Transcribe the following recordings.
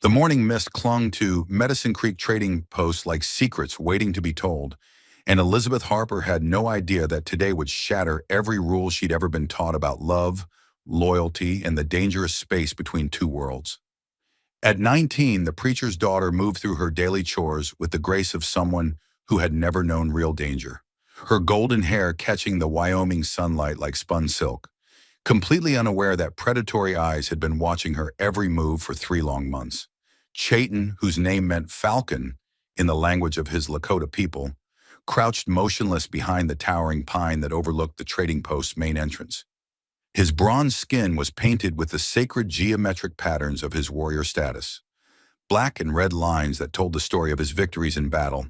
The morning mist clung to Medicine Creek trading posts like secrets waiting to be told, and Elizabeth Harper had no idea that today would shatter every rule she'd ever been taught about love, loyalty, and the dangerous space between two worlds. At 19, the preacher's daughter moved through her daily chores with the grace of someone who had never known real danger, her golden hair catching the Wyoming sunlight like spun silk, completely unaware that predatory eyes had been watching her every move for 3 long months. Chayton, whose name meant falcon in the language of his Lakota people, crouched motionless behind the towering pine that overlooked the trading post's main entrance. His bronze skin was painted with the sacred geometric patterns of his warrior status, black and red lines that told the story of his victories in battle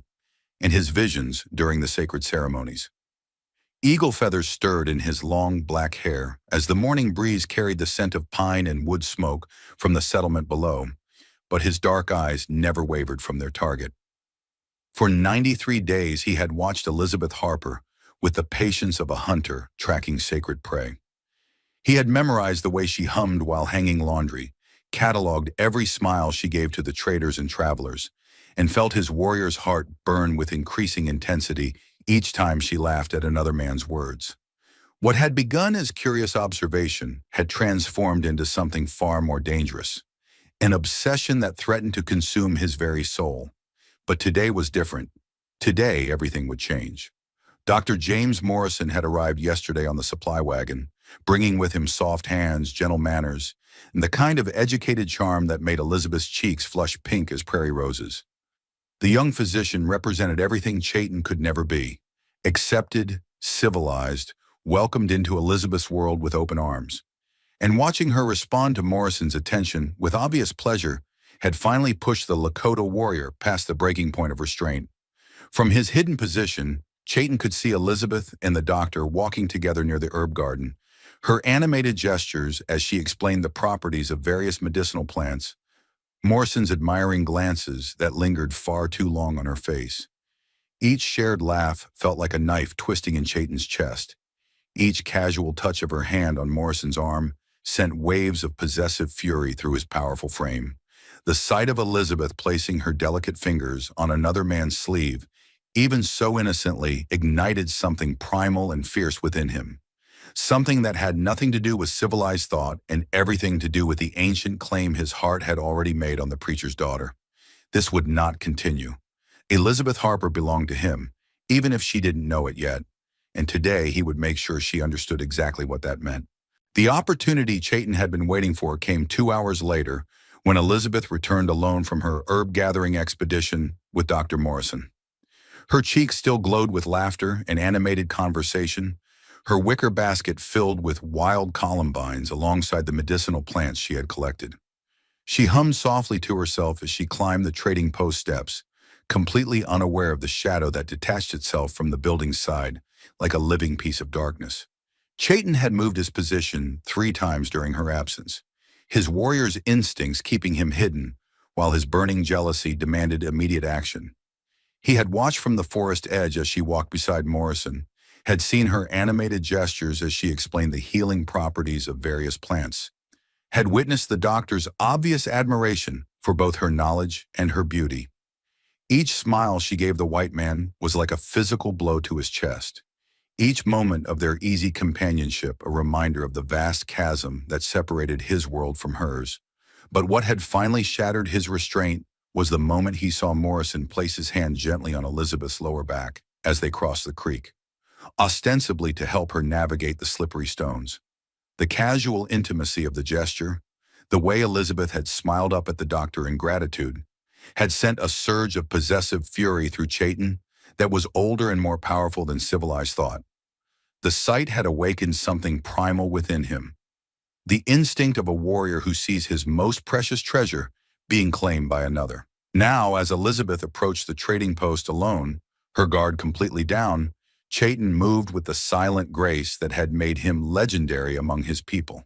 and his visions during the sacred ceremonies. Eagle feathers stirred in his long black hair as the morning breeze carried the scent of pine and wood smoke from the settlement below, but his dark eyes never wavered from their target. For 93 days he had watched Elizabeth Harper with the patience of a hunter tracking sacred prey. He had memorized the way she hummed while hanging laundry, cataloged every smile she gave to the traders and travelers, and felt his warrior's heart burn with increasing intensity each time she laughed at another man's words. What had begun as curious observation had transformed into something far more dangerous, an obsession that threatened to consume his very soul. But today was different. Today, everything would change. Dr. James Morrison had arrived yesterday on the supply wagon, bringing with him soft hands, gentle manners, and the kind of educated charm that made Elizabeth's cheeks flush pink as prairie roses. The young physician represented everything Chayton could never be: accepted, civilized, welcomed into Elizabeth's world with open arms. And watching her respond to Morrison's attention with obvious pleasure had finally pushed the Lakota warrior past the breaking point of restraint. From his hidden position, Chayton could see Elizabeth and the doctor walking together near the herb garden. Her animated gestures as she explained the properties of various medicinal plants, Morrison's admiring glances that lingered far too long on her face. Each shared laugh felt like a knife twisting in Chayton's chest. Each casual touch of her hand on Morrison's arm sent waves of possessive fury through his powerful frame. The sight of Elizabeth placing her delicate fingers on another man's sleeve, even so innocently, ignited something primal and fierce within him. Something that had nothing to do with civilized thought and everything to do with the ancient claim his heart had already made on the preacher's daughter. This would not continue. Elizabeth Harper belonged to him, even if she didn't know it yet, and today he would make sure she understood exactly what that meant. The opportunity Chayton had been waiting for came 2 hours later when Elizabeth returned alone from her herb-gathering expedition with Dr. Morrison. Her cheeks still glowed with laughter and animated conversation, her wicker basket filled with wild columbines alongside the medicinal plants she had collected. She hummed softly to herself as she climbed the trading post steps, completely unaware of the shadow that detached itself from the building's side like a living piece of darkness. Chayton had moved his position 3 times during her absence, his warrior's instincts keeping him hidden while his burning jealousy demanded immediate action. He had watched from the forest edge as she walked beside Morrison, had seen her animated gestures as she explained the healing properties of various plants, had witnessed the doctor's obvious admiration for both her knowledge and her beauty. Each smile she gave the white man was like a physical blow to his chest. Each moment of their easy companionship a reminder of the vast chasm that separated his world from hers. But what had finally shattered his restraint was the moment he saw Morrison place his hand gently on Elizabeth's lower back as they crossed the creek, ostensibly to help her navigate the slippery stones. The casual intimacy of the gesture, the way Elizabeth had smiled up at the doctor in gratitude, had sent a surge of possessive fury through Chayton that was older and more powerful than civilized thought. The sight had awakened something primal within him, the instinct of a warrior who sees his most precious treasure being claimed by another. Now, as Elizabeth approached the trading post alone, her guard completely down, Chayton moved with the silent grace that had made him legendary among his people.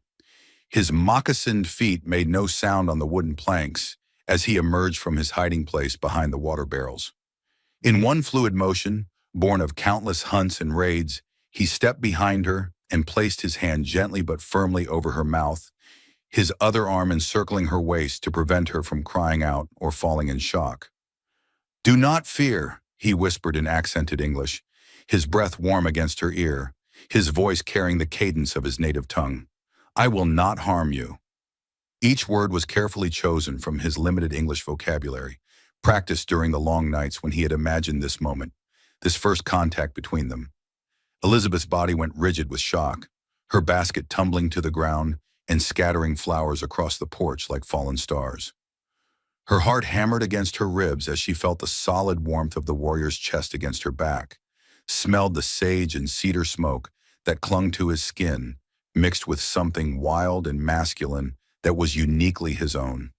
His moccasined feet made no sound on the wooden planks as he emerged from his hiding place behind the water barrels. In one fluid motion, born of countless hunts and raids, he stepped behind her and placed his hand gently but firmly over her mouth, his other arm encircling her waist to prevent her from crying out or falling in shock. "Do not fear," he whispered in accented English, his breath warm against her ear, his voice carrying the cadence of his native tongue. "I will not harm you." Each word was carefully chosen from his limited English vocabulary, practiced during the long nights when he had imagined this moment, this first contact between them. Elizabeth's body went rigid with shock, her basket tumbling to the ground and scattering flowers across the porch like fallen stars. Her heart hammered against her ribs as she felt the solid warmth of the warrior's chest against her back, smelled the sage and cedar smoke that clung to his skin, mixed with something wild and masculine that was uniquely his own.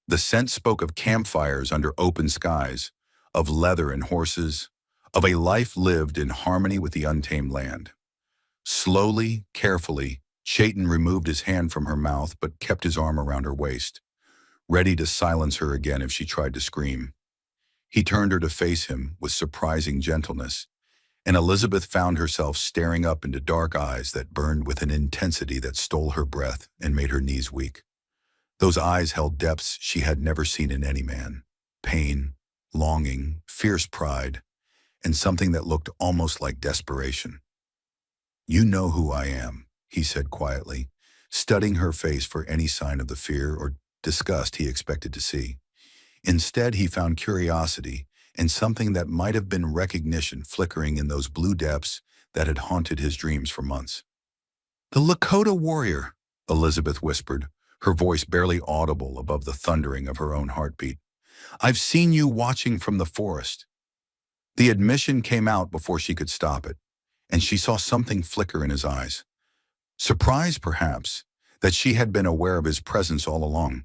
The scent spoke of campfires under open skies, of leather and horses, of a life lived in harmony with the untamed land. Slowly, carefully, Chayton removed his hand from her mouth but kept his arm around her waist, ready to silence her again if she tried to scream. He turned her to face him with surprising gentleness, and Elizabeth found herself staring up into dark eyes that burned with an intensity that stole her breath and made her knees weak. Those eyes held depths she had never seen in any man: pain, longing, fierce pride, and something that looked almost like desperation. "You know who I am," he said quietly, studying her face for any sign of the fear or disgust he expected to see. Instead, he found curiosity and something that might have been recognition flickering in those blue depths that had haunted his dreams for months. "The Lakota warrior," Elizabeth whispered, her voice barely audible above the thundering of her own heartbeat. "I've seen you watching from the forest." The admission came out before she could stop it, and she saw something flicker in his eyes. Surprise, perhaps, that she had been aware of his presence all along.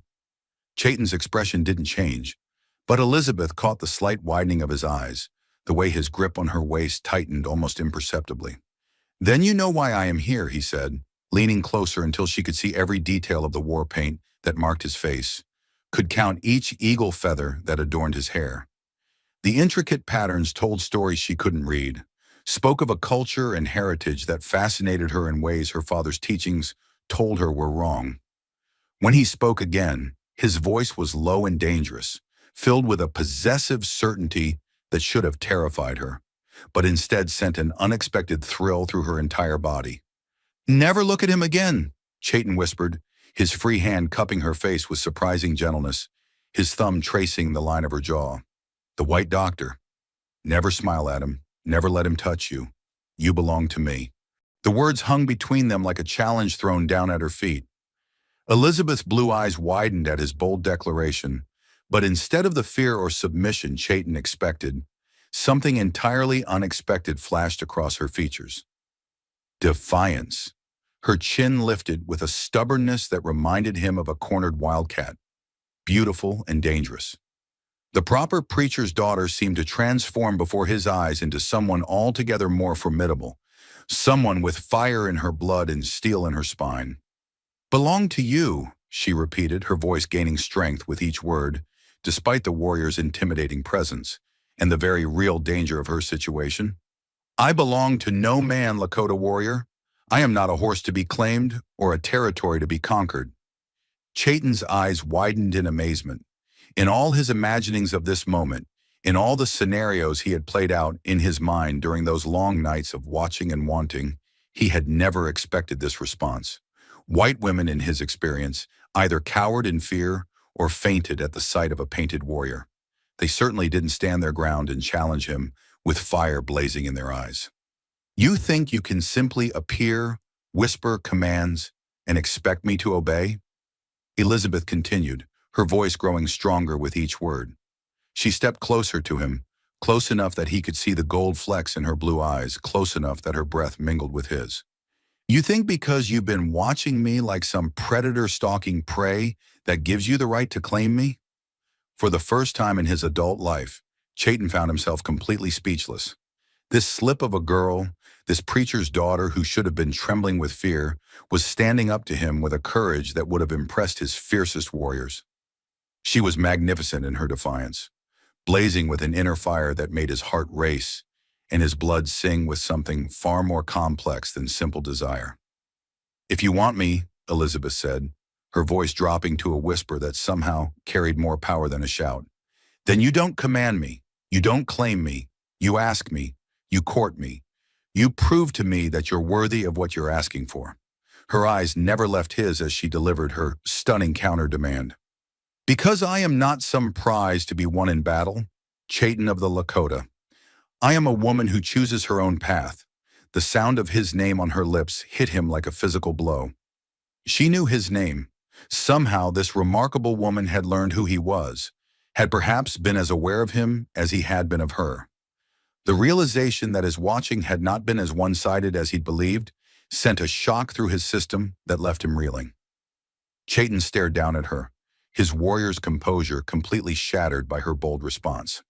Chayton's expression didn't change, but Elizabeth caught the slight widening of his eyes, the way his grip on her waist tightened almost imperceptibly. "Then you know why I am here," he said, leaning closer until she could see every detail of the war paint that marked his face, could count each eagle feather that adorned his hair. The intricate patterns told stories she couldn't read, spoke of a culture and heritage that fascinated her in ways her father's teachings told her were wrong. When he spoke again, his voice was low and dangerous, filled with a possessive certainty that should have terrified her, but instead sent an unexpected thrill through her entire body. "Never look at him again," Chayton whispered, his free hand cupping her face with surprising gentleness, his thumb tracing the line of her jaw. "The White Doctor. Never smile at him. Never let him touch you. You belong to me." The words hung between them like a challenge thrown down at her feet. Elizabeth's blue eyes widened at his bold declaration, but instead of the fear or submission Chayton expected, something entirely unexpected flashed across her features. Defiance. Her chin lifted with a stubbornness that reminded him of a cornered wildcat, beautiful and dangerous. The proper preacher's daughter seemed to transform before his eyes into someone altogether more formidable, someone with fire in her blood and steel in her spine. "Belong to you," she repeated, her voice gaining strength with each word, despite the warrior's intimidating presence and the very real danger of her situation. "I belong to no man, Lakota warrior. I am not a horse to be claimed or a territory to be conquered." Chayton's eyes widened in amazement. In all his imaginings of this moment, in all the scenarios he had played out in his mind during those long nights of watching and wanting, he had never expected this response. White women, in his experience, either cowered in fear or fainted at the sight of a painted warrior. They certainly didn't stand their ground and challenge him with fire blazing in their eyes. "You think you can simply appear, whisper commands, and expect me to obey?" Elizabeth continued, her voice growing stronger with each word. She stepped closer to him, close enough that he could see the gold flecks in her blue eyes, close enough that her breath mingled with his. "You think because you've been watching me like some predator stalking prey, that gives you the right to claim me?" For the first time in his adult life, Chayton found himself completely speechless. This slip of a girl, this preacher's daughter who should have been trembling with fear, was standing up to him with a courage that would have impressed his fiercest warriors. She was magnificent in her defiance, blazing with an inner fire that made his heart race and his blood sing with something far more complex than simple desire. "If you want me," Elizabeth said, her voice dropping to a whisper that somehow carried more power than a shout. Then you don't command me. You don't claim me. You ask me. You court me. You prove to me that you're worthy of what you're asking for. Her eyes never left his as she delivered her stunning counter-demand. Because I am not some prize to be won in battle, Chayton of the Lakota, I am a woman who chooses her own path. The sound of his name on her lips hit him like a physical blow. She knew his name. Somehow this remarkable woman had learned who he was, had perhaps been as aware of him as he had been of her. The realization that his watching had not been as one-sided as he'd believed sent a shock through his system that left him reeling. Chayton stared down at her, his warrior's composure completely shattered by her bold response.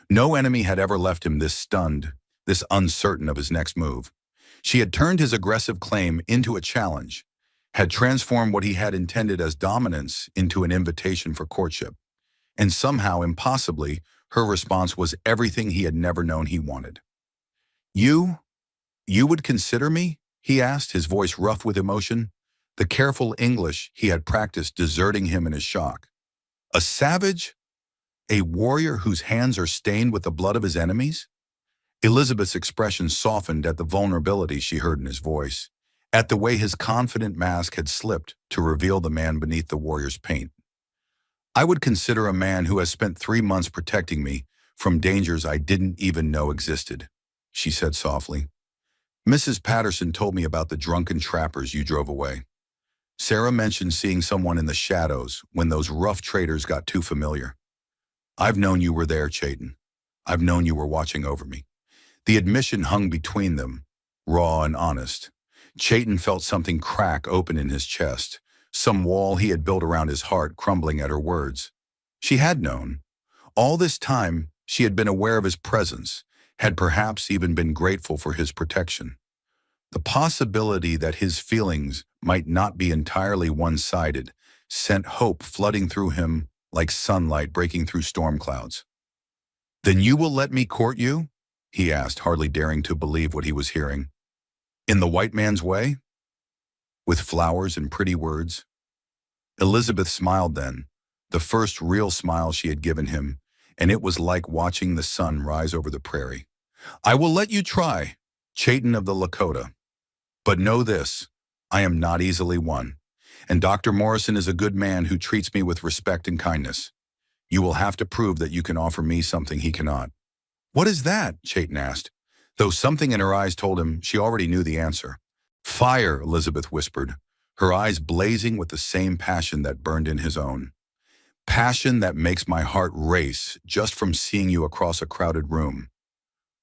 No enemy had ever left him this stunned, this uncertain of his next move. She had turned his aggressive claim into a challenge, had transformed what he had intended as dominance into an invitation for courtship. And somehow, impossibly, her response was everything he had never known he wanted. You would consider me? He asked, his voice rough with emotion, the careful English he had practiced deserting him in his shock. A savage? A warrior whose hands are stained with the blood of his enemies? Elizabeth's expression softened at the vulnerability she heard in his voice, at the way his confident mask had slipped to reveal the man beneath the warrior's paint. I would consider a man who has spent 3 months protecting me from dangers I didn't even know existed, she said softly. Mrs. Patterson told me about the drunken trappers you drove away. Sarah mentioned seeing someone in the shadows when those rough traders got too familiar. I've known you were there, Chayton. I've known you were watching over me. The admission hung between them, raw and honest. Chayton felt something crack open in his chest, some wall he had built around his heart crumbling at her words. She had known. All this time, she had been aware of his presence, had perhaps even been grateful for his protection. The possibility that his feelings might not be entirely one-sided sent hope flooding through him like sunlight breaking through storm clouds. Then you will let me court you? He asked, hardly daring to believe what he was hearing. In the white man's way? With flowers and pretty words? Elizabeth smiled then, the first real smile she had given him, and it was like watching the sun rise over the prairie. I will let you try, Chayton of the Lakota. But know this, I am not easily won, and Dr. Morrison is a good man who treats me with respect and kindness. You will have to prove that you can offer me something he cannot. What is that? Chayton asked, though something in her eyes told him she already knew the answer. Fire, Elizabeth whispered, her eyes blazing with the same passion that burned in his own. Passion that makes my heart race just from seeing you across a crowded room.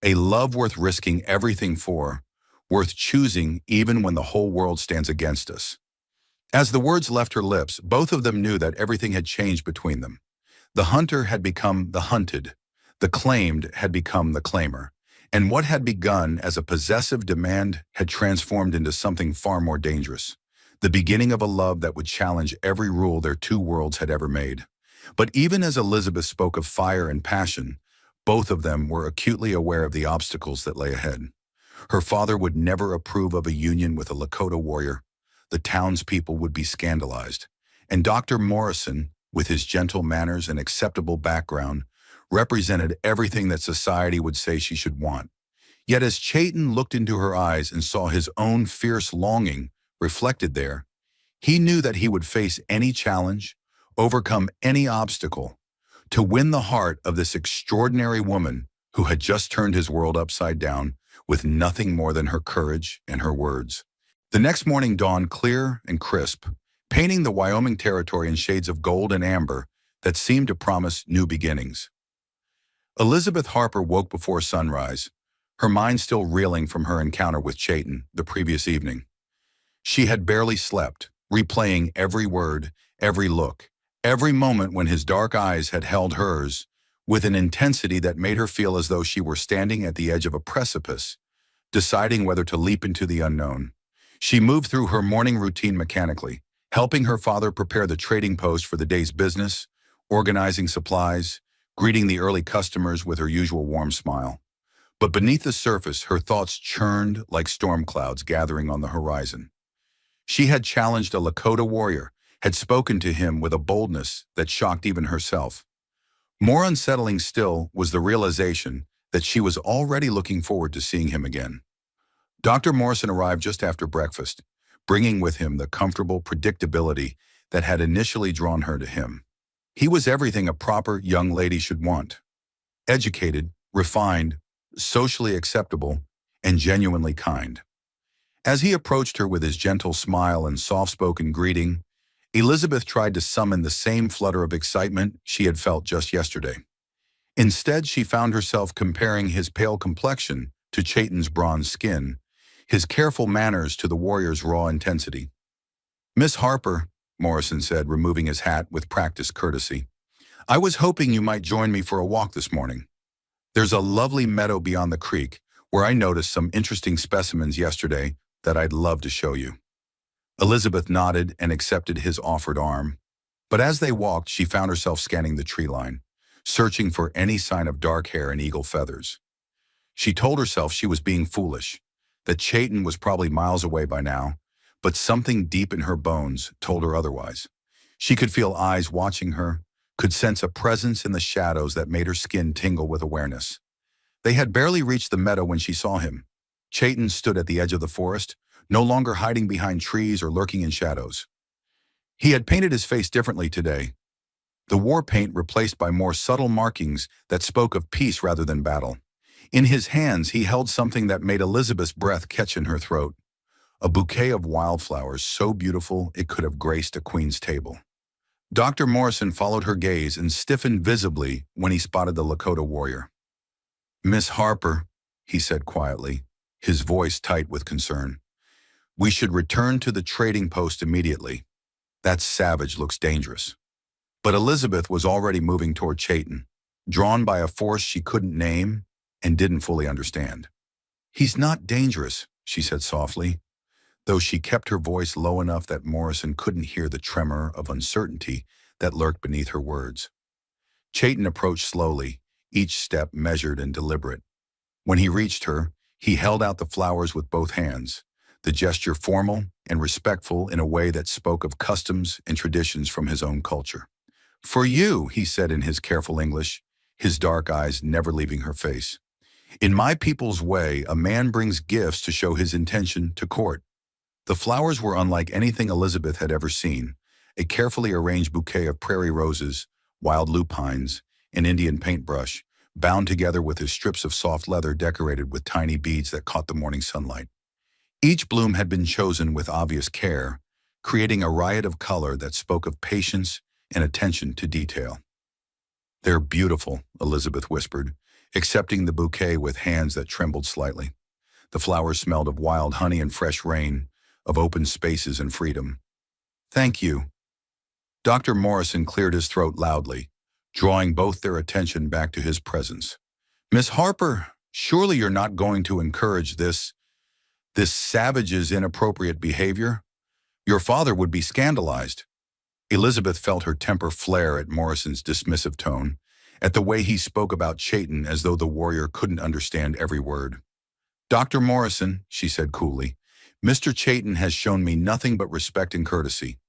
A love worth risking everything for, worth choosing even when the whole world stands against us. As the words left her lips, both of them knew that everything had changed between them. The hunter had become the hunted, the claimed had become the claimer, and what had begun as a possessive demand had transformed into something far more dangerous, the beginning of a love that would challenge every rule their two worlds had ever made. But even as Elizabeth spoke of fire and passion, both of them were acutely aware of the obstacles that lay ahead. Her father would never approve of a union with a Lakota warrior. The townspeople would be scandalized. And Dr. Morrison, with his gentle manners and acceptable background, represented everything that society would say she should want. Yet as Chayton looked into her eyes and saw his own fierce longing reflected there, he knew that he would face any challenge, overcome any obstacle, to win the heart of this extraordinary woman who had just turned his world upside down with nothing more than her courage and her words. The next morning dawned clear and crisp, painting the Wyoming territory in shades of gold and amber that seemed to promise new beginnings. Elizabeth Harper woke before sunrise, her mind still reeling from her encounter with Chayton the previous evening. She had barely slept, replaying every word, every look, every moment when his dark eyes had held hers, with an intensity that made her feel as though she were standing at the edge of a precipice, deciding whether to leap into the unknown. She moved through her morning routine mechanically, helping her father prepare the trading post for the day's business, organizing supplies, greeting the early customers with her usual warm smile. But beneath the surface, her thoughts churned like storm clouds gathering on the horizon. She had challenged a Lakota warrior, had spoken to him with a boldness that shocked even herself. More unsettling still was the realization that she was already looking forward to seeing him again. Dr. Morrison arrived just after breakfast, bringing with him the comfortable predictability that had initially drawn her to him. He was everything a proper young lady should want: educated, refined, socially acceptable, and genuinely kind. As he approached her with his gentle smile and soft-spoken greeting, Elizabeth tried to summon the same flutter of excitement she had felt just yesterday. Instead, she found herself comparing his pale complexion to Chayton's bronze skin, his careful manners to the warrior's raw intensity. "Miss Harper," Morrison said, removing his hat with practiced courtesy, "I was hoping you might join me for a walk this morning. There's a lovely meadow beyond the creek where I noticed some interesting specimens yesterday that I'd love to show you." Elizabeth nodded and accepted his offered arm. But as they walked, she found herself scanning the tree line, searching for any sign of dark hair and eagle feathers. She told herself she was being foolish, that Chayton was probably miles away by now, but something deep in her bones told her otherwise. She could feel eyes watching her, could sense a presence in the shadows that made her skin tingle with awareness. They had barely reached the meadow when she saw him. Chayton stood at the edge of the forest, no longer hiding behind trees or lurking in shadows. He had painted his face differently today, the war paint replaced by more subtle markings that spoke of peace rather than battle. In his hands, he held something that made Elizabeth's breath catch in her throat, a bouquet of wildflowers so beautiful it could have graced a queen's table. Dr. Morrison followed her gaze and stiffened visibly when he spotted the Lakota warrior. "Miss Harper," he said quietly, his voice tight with concern, "we should return to the trading post immediately. That savage looks dangerous." But Elizabeth was already moving toward Chayton, drawn by a force she couldn't name and didn't fully understand. "He's not dangerous," she said softly, though she kept her voice low enough that Morrison couldn't hear the tremor of uncertainty that lurked beneath her words. Chayton approached slowly, each step measured and deliberate. When he reached her, he held out the flowers with both hands, the gesture formal and respectful in a way that spoke of customs and traditions from his own culture. "For you," he said in his careful English, his dark eyes never leaving her face. "In my people's way, a man brings gifts to show his intention to court." The flowers were unlike anything Elizabeth had ever seen, a carefully arranged bouquet of prairie roses, wild lupines, and Indian paintbrush, bound together with his strips of soft leather decorated with tiny beads that caught the morning sunlight. Each bloom had been chosen with obvious care, creating a riot of color that spoke of patience and attention to detail. "They're beautiful," Elizabeth whispered, accepting the bouquet with hands that trembled slightly. The flowers smelled of wild honey and fresh rain, of open spaces and freedom. "Thank you." Dr. Morrison cleared his throat loudly, drawing both their attention back to his presence. "Miss Harper, surely you're not going to encourage this savage's inappropriate behavior? Your father would be scandalized." Elizabeth felt her temper flare at Morrison's dismissive tone, at the way he spoke about Chayton as though the warrior couldn't understand every word. "Dr. Morrison," she said coolly, "Mr. Chayton has shown me nothing but respect and courtesy.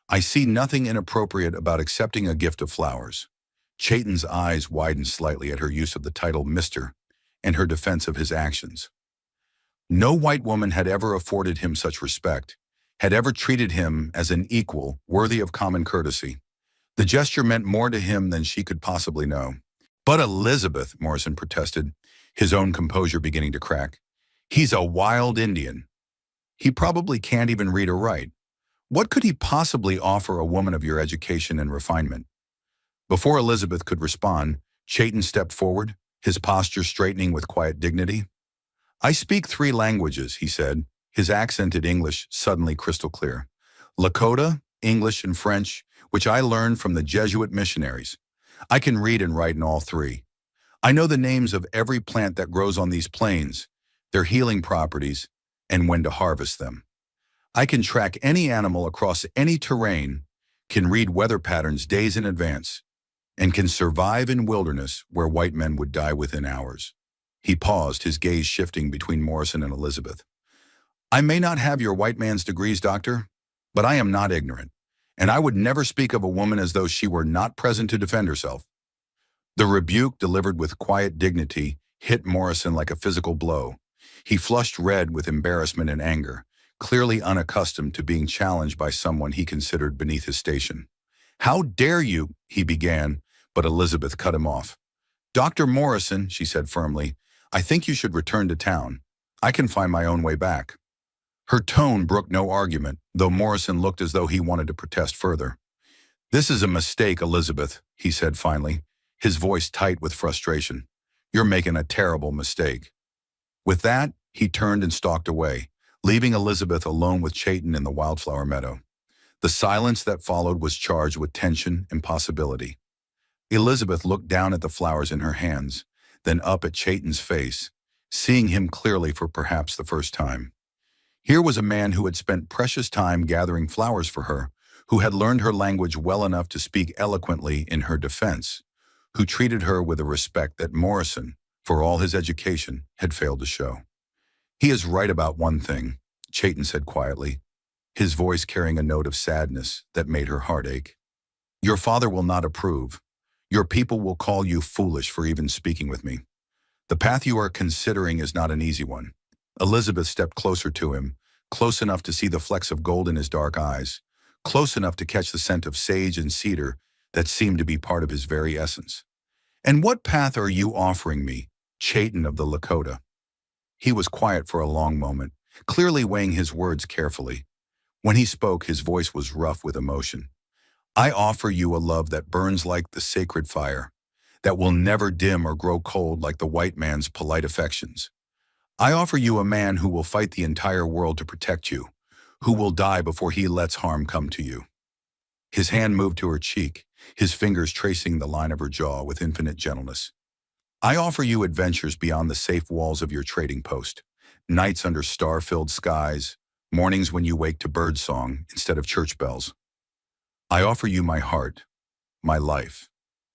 I see nothing inappropriate about accepting a gift of flowers." Chayton's eyes widened slightly at her use of the title Mr. and her defense of his actions. No white woman had ever afforded him such respect, had ever treated him as an equal worthy of common courtesy. The gesture meant more to him than she could possibly know. "But Elizabeth," Morrison protested, his own composure beginning to crack, "he's a wild Indian. He probably can't even read or write. What could he possibly offer a woman of your education and refinement?" Before Elizabeth could respond, Chayton stepped forward, his posture straightening with quiet dignity. "I speak 3 languages," he said, his accented English suddenly crystal clear. "Lakota, English, and French, which I learned from the Jesuit missionaries. I can read and write in all 3. I know the names of every plant that grows on these plains, their healing properties, and when to harvest them. I can track any animal across any terrain, can read weather patterns days in advance, and can survive in wilderness where white men would die within hours." He paused, his gaze shifting between Morrison and Elizabeth. "I may not have your white man's degrees, doctor, but I am not ignorant. And I would never speak of a woman as though she were not present to defend herself. The rebuke, delivered with quiet dignity, hit Morrison like a physical blow. He flushed red with embarrassment and anger, clearly unaccustomed to being challenged by someone he considered beneath his station. "How dare you?" he began, but Elizabeth cut him off. "Dr. Morrison," she said firmly, "I think you should return to town. I can find my own way back." Her tone brooked no argument, though Morrison looked as though he wanted to protest further. "This is a mistake, Elizabeth," he said finally, his voice tight with frustration. "You're making a terrible mistake." With that, he turned and stalked away, leaving Elizabeth alone with Chayton in the wildflower meadow. The silence that followed was charged with tension and possibility. Elizabeth looked down at the flowers in her hands, then up at Chayton's face, seeing him clearly for perhaps the first time. Here was a man who had spent precious time gathering flowers for her, who had learned her language well enough to speak eloquently in her defense, who treated her with a respect that Morrison, for all his education, had failed to show. "He is right about one thing," Chayton said quietly, his voice carrying a note of sadness that made her heart ache. "Your father will not approve. Your people will call you foolish for even speaking with me. The path you are considering is not an easy one." Elizabeth stepped closer to him, close enough to see the flecks of gold in his dark eyes, close enough to catch the scent of sage and cedar that seemed to be part of his very essence. "And what path are you offering me, Chayton of the Lakota?" He was quiet for a long moment, clearly weighing his words carefully. When he spoke, his voice was rough with emotion. "I offer you a love that burns like the sacred fire, that will never dim or grow cold like the white man's polite affections. I offer you a man who will fight the entire world to protect you, who will die before he lets harm come to you." His hand moved to her cheek, his fingers tracing the line of her jaw with infinite gentleness. "I offer you adventures beyond the safe walls of your trading post, nights under star-filled skies, mornings when you wake to birdsong instead of church bells. I offer you my heart, my life,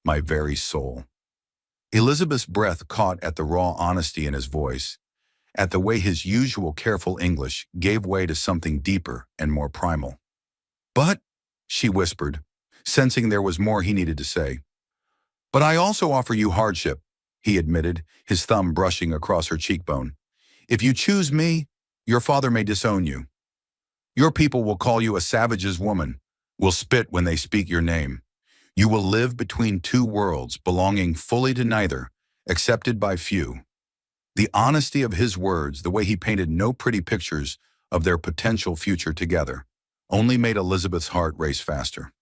my very soul." Elizabeth's breath caught at the raw honesty in his voice, at the way his usual careful English gave way to something deeper and more primal. "But," she whispered, sensing there was more he needed to say. "But I also offer you hardship," he admitted, his thumb brushing across her cheekbone. "If you choose me, your father may disown you. Your people will call you a savage's woman, will spit when they speak your name. You will live between two worlds, belonging fully to neither, accepted by few." The honesty of his words, the way he painted no pretty pictures of their potential future together, only made Elizabeth's heart race faster.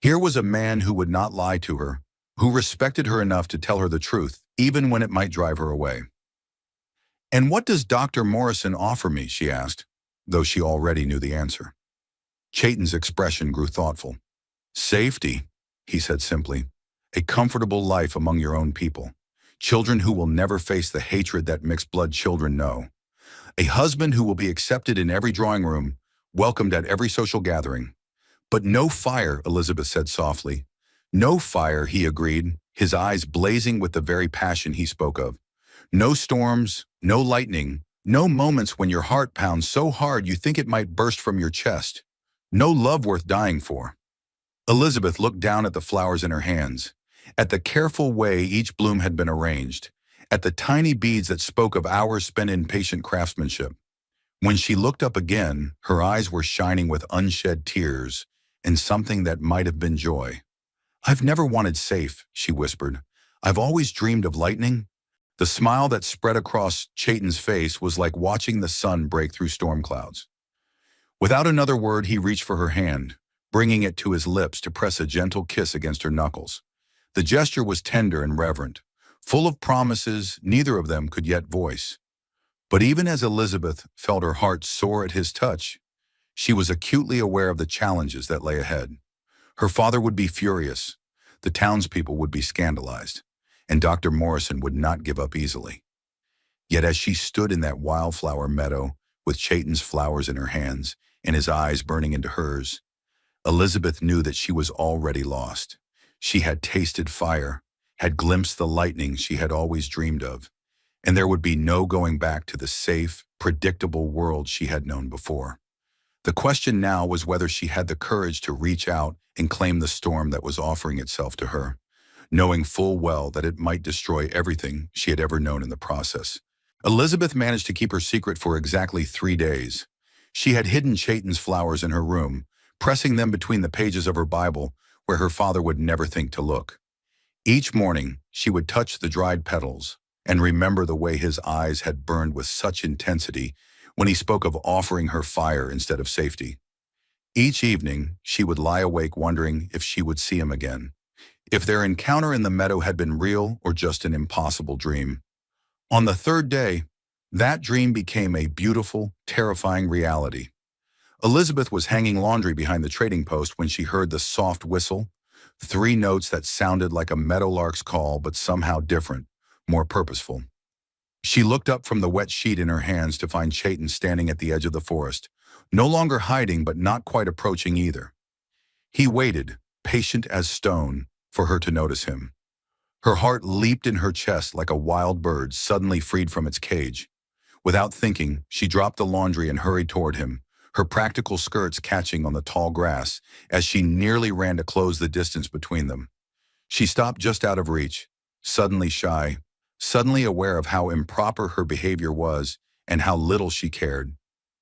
Here was a man who would not lie to her, who respected her enough to tell her the truth, even when it might drive her away. "And what does Dr. Morrison offer me?" she asked, though she already knew the answer. Chayton's expression grew thoughtful. "Safety," he said simply. "A comfortable life among your own people. Children who will never face the hatred that mixed-blood children know. A husband who will be accepted in every drawing room, welcomed at every social gathering. But no fire," Elizabeth said softly. "No fire," he agreed, his eyes blazing with the very passion he spoke of. "No storms, no lightning, no moments when your heart pounds so hard you think it might burst from your chest. No love worth dying for." Elizabeth looked down at the flowers in her hands, at the careful way each bloom had been arranged, at the tiny beads that spoke of hours spent in patient craftsmanship. When she looked up again, her eyes were shining with unshed tears and something that might have been joy. "I've never wanted safe," she whispered. "I've always dreamed of lightning." The smile that spread across Chayton's face was like watching the sun break through storm clouds. Without another word, he reached for her hand, bringing it to his lips to press a gentle kiss against her knuckles. The gesture was tender and reverent, full of promises neither of them could yet voice. But even as Elizabeth felt her heart soar at his touch, she was acutely aware of the challenges that lay ahead. Her father would be furious, the townspeople would be scandalized, and Dr. Morrison would not give up easily. Yet as she stood in that wildflower meadow, with Chayton's flowers in her hands and his eyes burning into hers, Elizabeth knew that she was already lost. She had tasted fire, had glimpsed the lightning she had always dreamed of, and there would be no going back to the safe, predictable world she had known before. The question now was whether she had the courage to reach out and claim the storm that was offering itself to her, knowing full well that it might destroy everything she had ever known in the process. Elizabeth managed to keep her secret for exactly 3 days. She had hidden Chayton's flowers in her room, pressing them between the pages of her Bible where her father would never think to look. Each morning, she would touch the dried petals and remember the way his eyes had burned with such intensity when he spoke of offering her fire instead of safety. Each evening, she would lie awake wondering if she would see him again, if their encounter in the meadow had been real or just an impossible dream. On the third day, that dream became a beautiful, terrifying reality. Elizabeth was hanging laundry behind the trading post when she heard the soft whistle, 3 notes that sounded like a meadowlark's call but somehow different, more purposeful. She looked up from the wet sheet in her hands to find Chayton standing at the edge of the forest, no longer hiding but not quite approaching either. He waited, patient as stone, for her to notice him. Her heart leaped in her chest like a wild bird suddenly freed from its cage. Without thinking, she dropped the laundry and hurried toward him, her practical skirts catching on the tall grass as she nearly ran to close the distance between them. She stopped just out of reach, suddenly shy, suddenly aware of how improper her behavior was and how little she cared.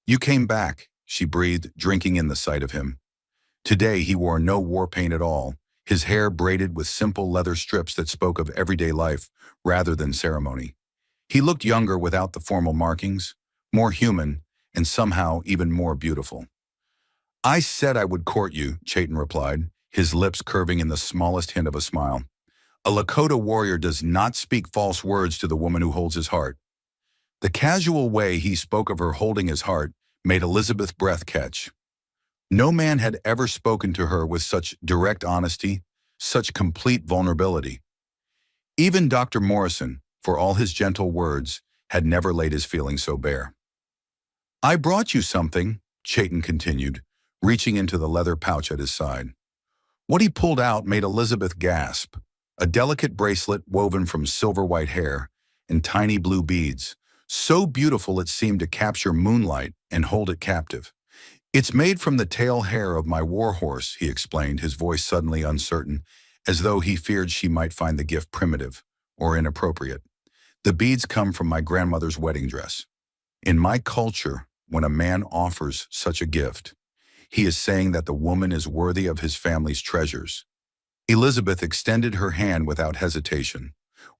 "You came back," she breathed, drinking in the sight of him. Today he wore no war paint at all, his hair braided with simple leather strips that spoke of everyday life rather than ceremony. He looked younger without the formal markings, more human, and somehow even more beautiful. "I said I would court you," Chayton replied, his lips curving in the smallest hint of a smile. "A Lakota warrior does not speak false words to the woman who holds his heart." The casual way he spoke of her holding his heart made Elizabeth's breath catch. No man had ever spoken to her with such direct honesty, such complete vulnerability. Even Dr. Morrison, for all his gentle words, had never laid his feelings so bare. "I brought you something," Chayton continued, reaching into the leather pouch at his side. What he pulled out made Elizabeth gasp, a delicate bracelet woven from silver-white hair and tiny blue beads, so beautiful it seemed to capture moonlight and hold it captive. "It's made from the tail hair of my war horse," he explained, his voice suddenly uncertain, as though he feared she might find the gift primitive or inappropriate. "The beads come from my grandmother's wedding dress. In my culture, when a man offers such a gift, he is saying that the woman is worthy of his family's treasures." Elizabeth extended her hand without hesitation,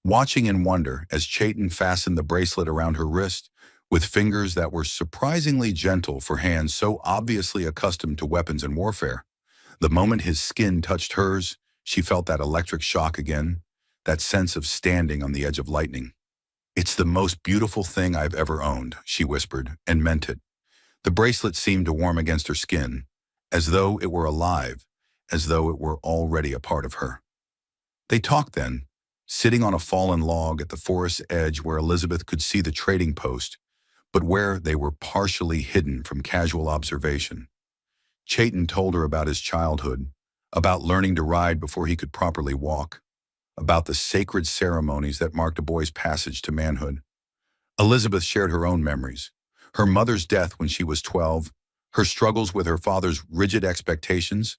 watching in wonder as Chayton fastened the bracelet around her wrist with fingers that were surprisingly gentle for hands so obviously accustomed to weapons and warfare. The moment his skin touched hers, she felt that electric shock again, that sense of standing on the edge of lightning. "It's the most beautiful thing I've ever owned," she whispered, and meant it. The bracelet seemed to warm against her skin, as though it were alive, as though it were already a part of her. They talked then, sitting on a fallen log at the forest's edge where Elizabeth could see the trading post, but where they were partially hidden from casual observation. Chayton told her about his childhood, about learning to ride before he could properly walk, about the sacred ceremonies that marked a boy's passage to manhood. Elizabeth shared her own memories, her mother's death when she was 12, her struggles with her father's rigid expectations,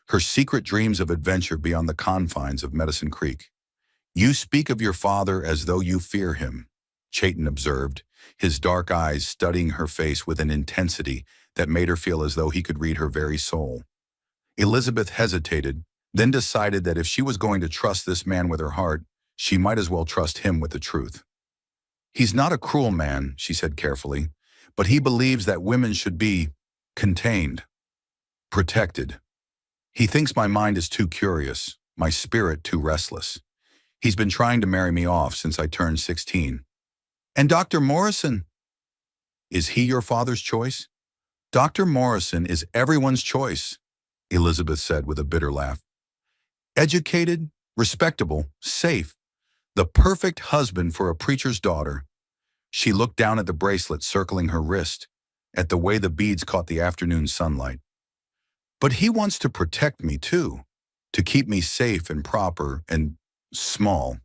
her secret dreams of adventure beyond the confines of Medicine Creek. "You speak of your father as though you fear him," Chayton observed, his dark eyes studying her face with an intensity that made her feel as though he could read her very soul. Elizabeth hesitated, then decided that if she was going to trust this man with her heart, she might as well trust him with the truth. "He's not a cruel man," she said carefully, "but he believes that women should be contained, protected. He thinks my mind is too curious, my spirit too restless. He's been trying to marry me off since I turned 16. "And Dr. Morrison? Is he your father's choice?" "Dr. Morrison is everyone's choice," Elizabeth said with a bitter laugh. "Educated, respectable, safe, the perfect husband for a preacher's daughter." She looked down at the bracelet circling her wrist, at the way the beads caught the afternoon sunlight. "But he wants to protect me too, to keep me safe and proper and small."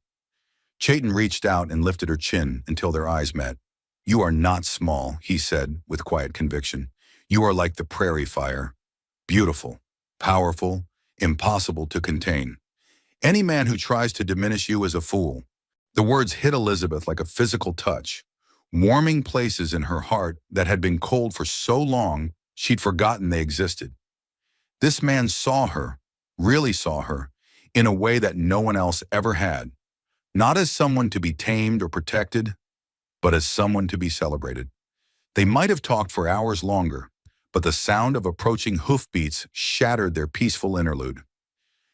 Chayton reached out and lifted her chin until their eyes met. "You are not small," he said with quiet conviction. You are like the prairie fire, beautiful, powerful, impossible to contain. Any man who tries to diminish you is a fool. The words hit Elizabeth like a physical touch, warming places in her heart that had been cold for so long she'd forgotten they existed. This man saw her, really saw her, in a way that no one else ever had, not as someone to be tamed or protected, but as someone to be celebrated. They might have talked for hours longer, but the sound of approaching hoofbeats shattered their peaceful interlude.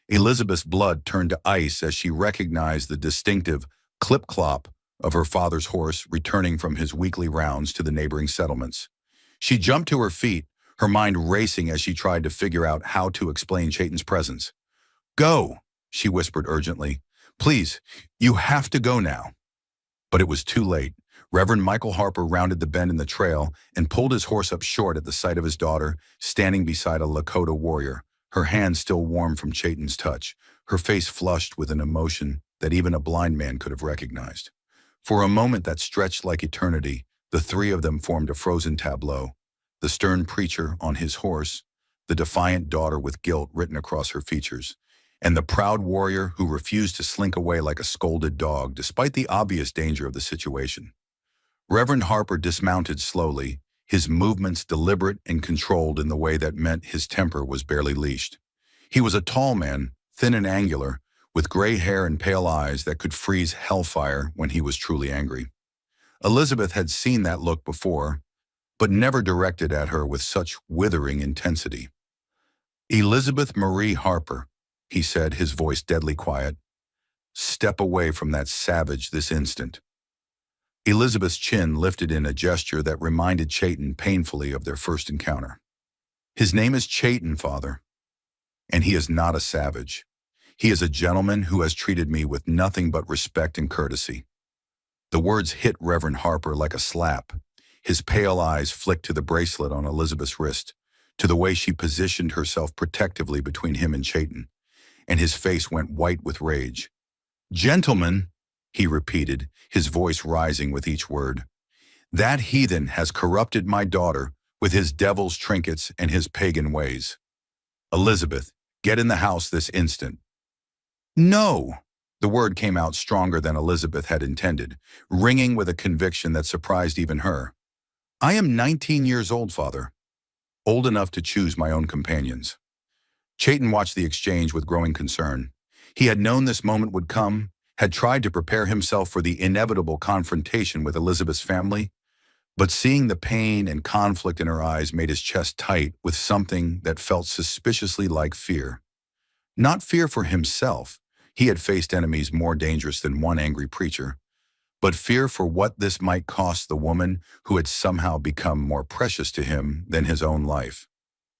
Elizabeth's blood turned to ice as she recognized the distinctive clip-clop of her father's horse returning from his weekly rounds to the neighboring settlements. She jumped to her feet, her mind racing as she tried to figure out how to explain Chayton's presence. "Go," she whispered urgently. "Please, you have to go now." But it was too late. Reverend Michael Harper rounded the bend in the trail and pulled his horse up short at the sight of his daughter, standing beside a Lakota warrior, her hand still warm from Chayton's touch, her face flushed with an emotion that even a blind man could have recognized. For a moment that stretched like eternity, the three of them formed a frozen tableau. The stern preacher on his horse, the defiant daughter with guilt written across her features, and the proud warrior who refused to slink away like a scolded dog despite the obvious danger of the situation. Reverend Harper dismounted slowly, his movements deliberate and controlled in the way that meant his temper was barely leashed. He was a tall man, thin and angular, with gray hair and pale eyes that could freeze hellfire when he was truly angry. Elizabeth had seen that look before, but never directed at her with such withering intensity. "Elizabeth Marie Harper," he said, his voice deadly quiet. "Step away from that savage this instant." Elizabeth's chin lifted in a gesture that reminded Chayton painfully of their first encounter. "His name is Chayton, Father, and he is not a savage. He is a gentleman who has treated me with nothing but respect and courtesy." The words hit Reverend Harper like a slap. His pale eyes flicked to the bracelet on Elizabeth's wrist, to the way she positioned herself protectively between him and Chayton, and his face went white with rage. "Gentlemen," he repeated, his voice rising with each word, "that heathen has corrupted my daughter with his devil's trinkets and his pagan ways. Elizabeth, get in the house this instant." "No!" The word came out stronger than Elizabeth had intended, ringing with a conviction that surprised even her. "I am 19 years old, Father. Old enough to choose my own companions." Chayton watched the exchange with growing concern. He had known this moment would come, had tried to prepare himself for the inevitable confrontation with Elizabeth's family, but seeing the pain and conflict in her eyes made his chest tight with something that felt suspiciously like fear. Not fear for himself, he had faced enemies more dangerous than one angry preacher, but fear for what this might cost the woman who had somehow become more precious to him than his own life.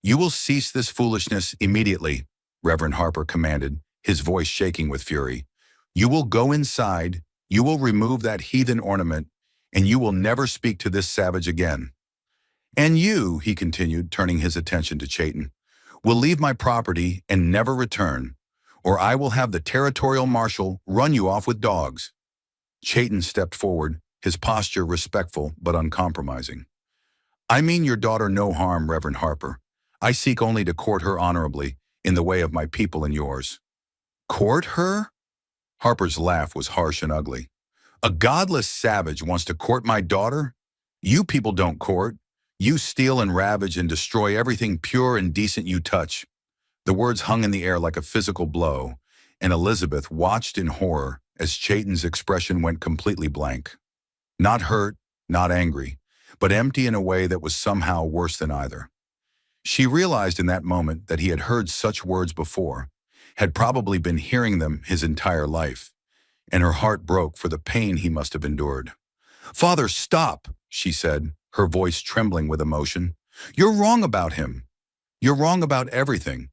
"You will cease this foolishness immediately," Reverend Harper commanded, his voice shaking with fury. "You will go inside, you will remove that heathen ornament, and you will never speak to this savage again. And you," he continued, turning his attention to Chayton, "will leave my property and never return, or I will have the territorial marshal run you off with dogs." Chayton stepped forward, his posture respectful but uncompromising. "I mean your daughter no harm, Reverend Harper. I seek only to court her honorably, in the way of my people and yours." "Court her?" Harper's laugh was harsh and ugly. "A godless savage wants to court my daughter? You people don't court. You steal and ravage and destroy everything pure and decent you touch." The words hung in the air like a physical blow, and Elizabeth watched in horror as Chayton's expression went completely blank. Not hurt, not angry, but empty in a way that was somehow worse than either. She realized in that moment that he had heard such words before, had probably been hearing them his entire life, and her heart broke for the pain he must have endured. "Father, stop," she said, her voice trembling with emotion. "You're wrong about him. You're wrong about everything."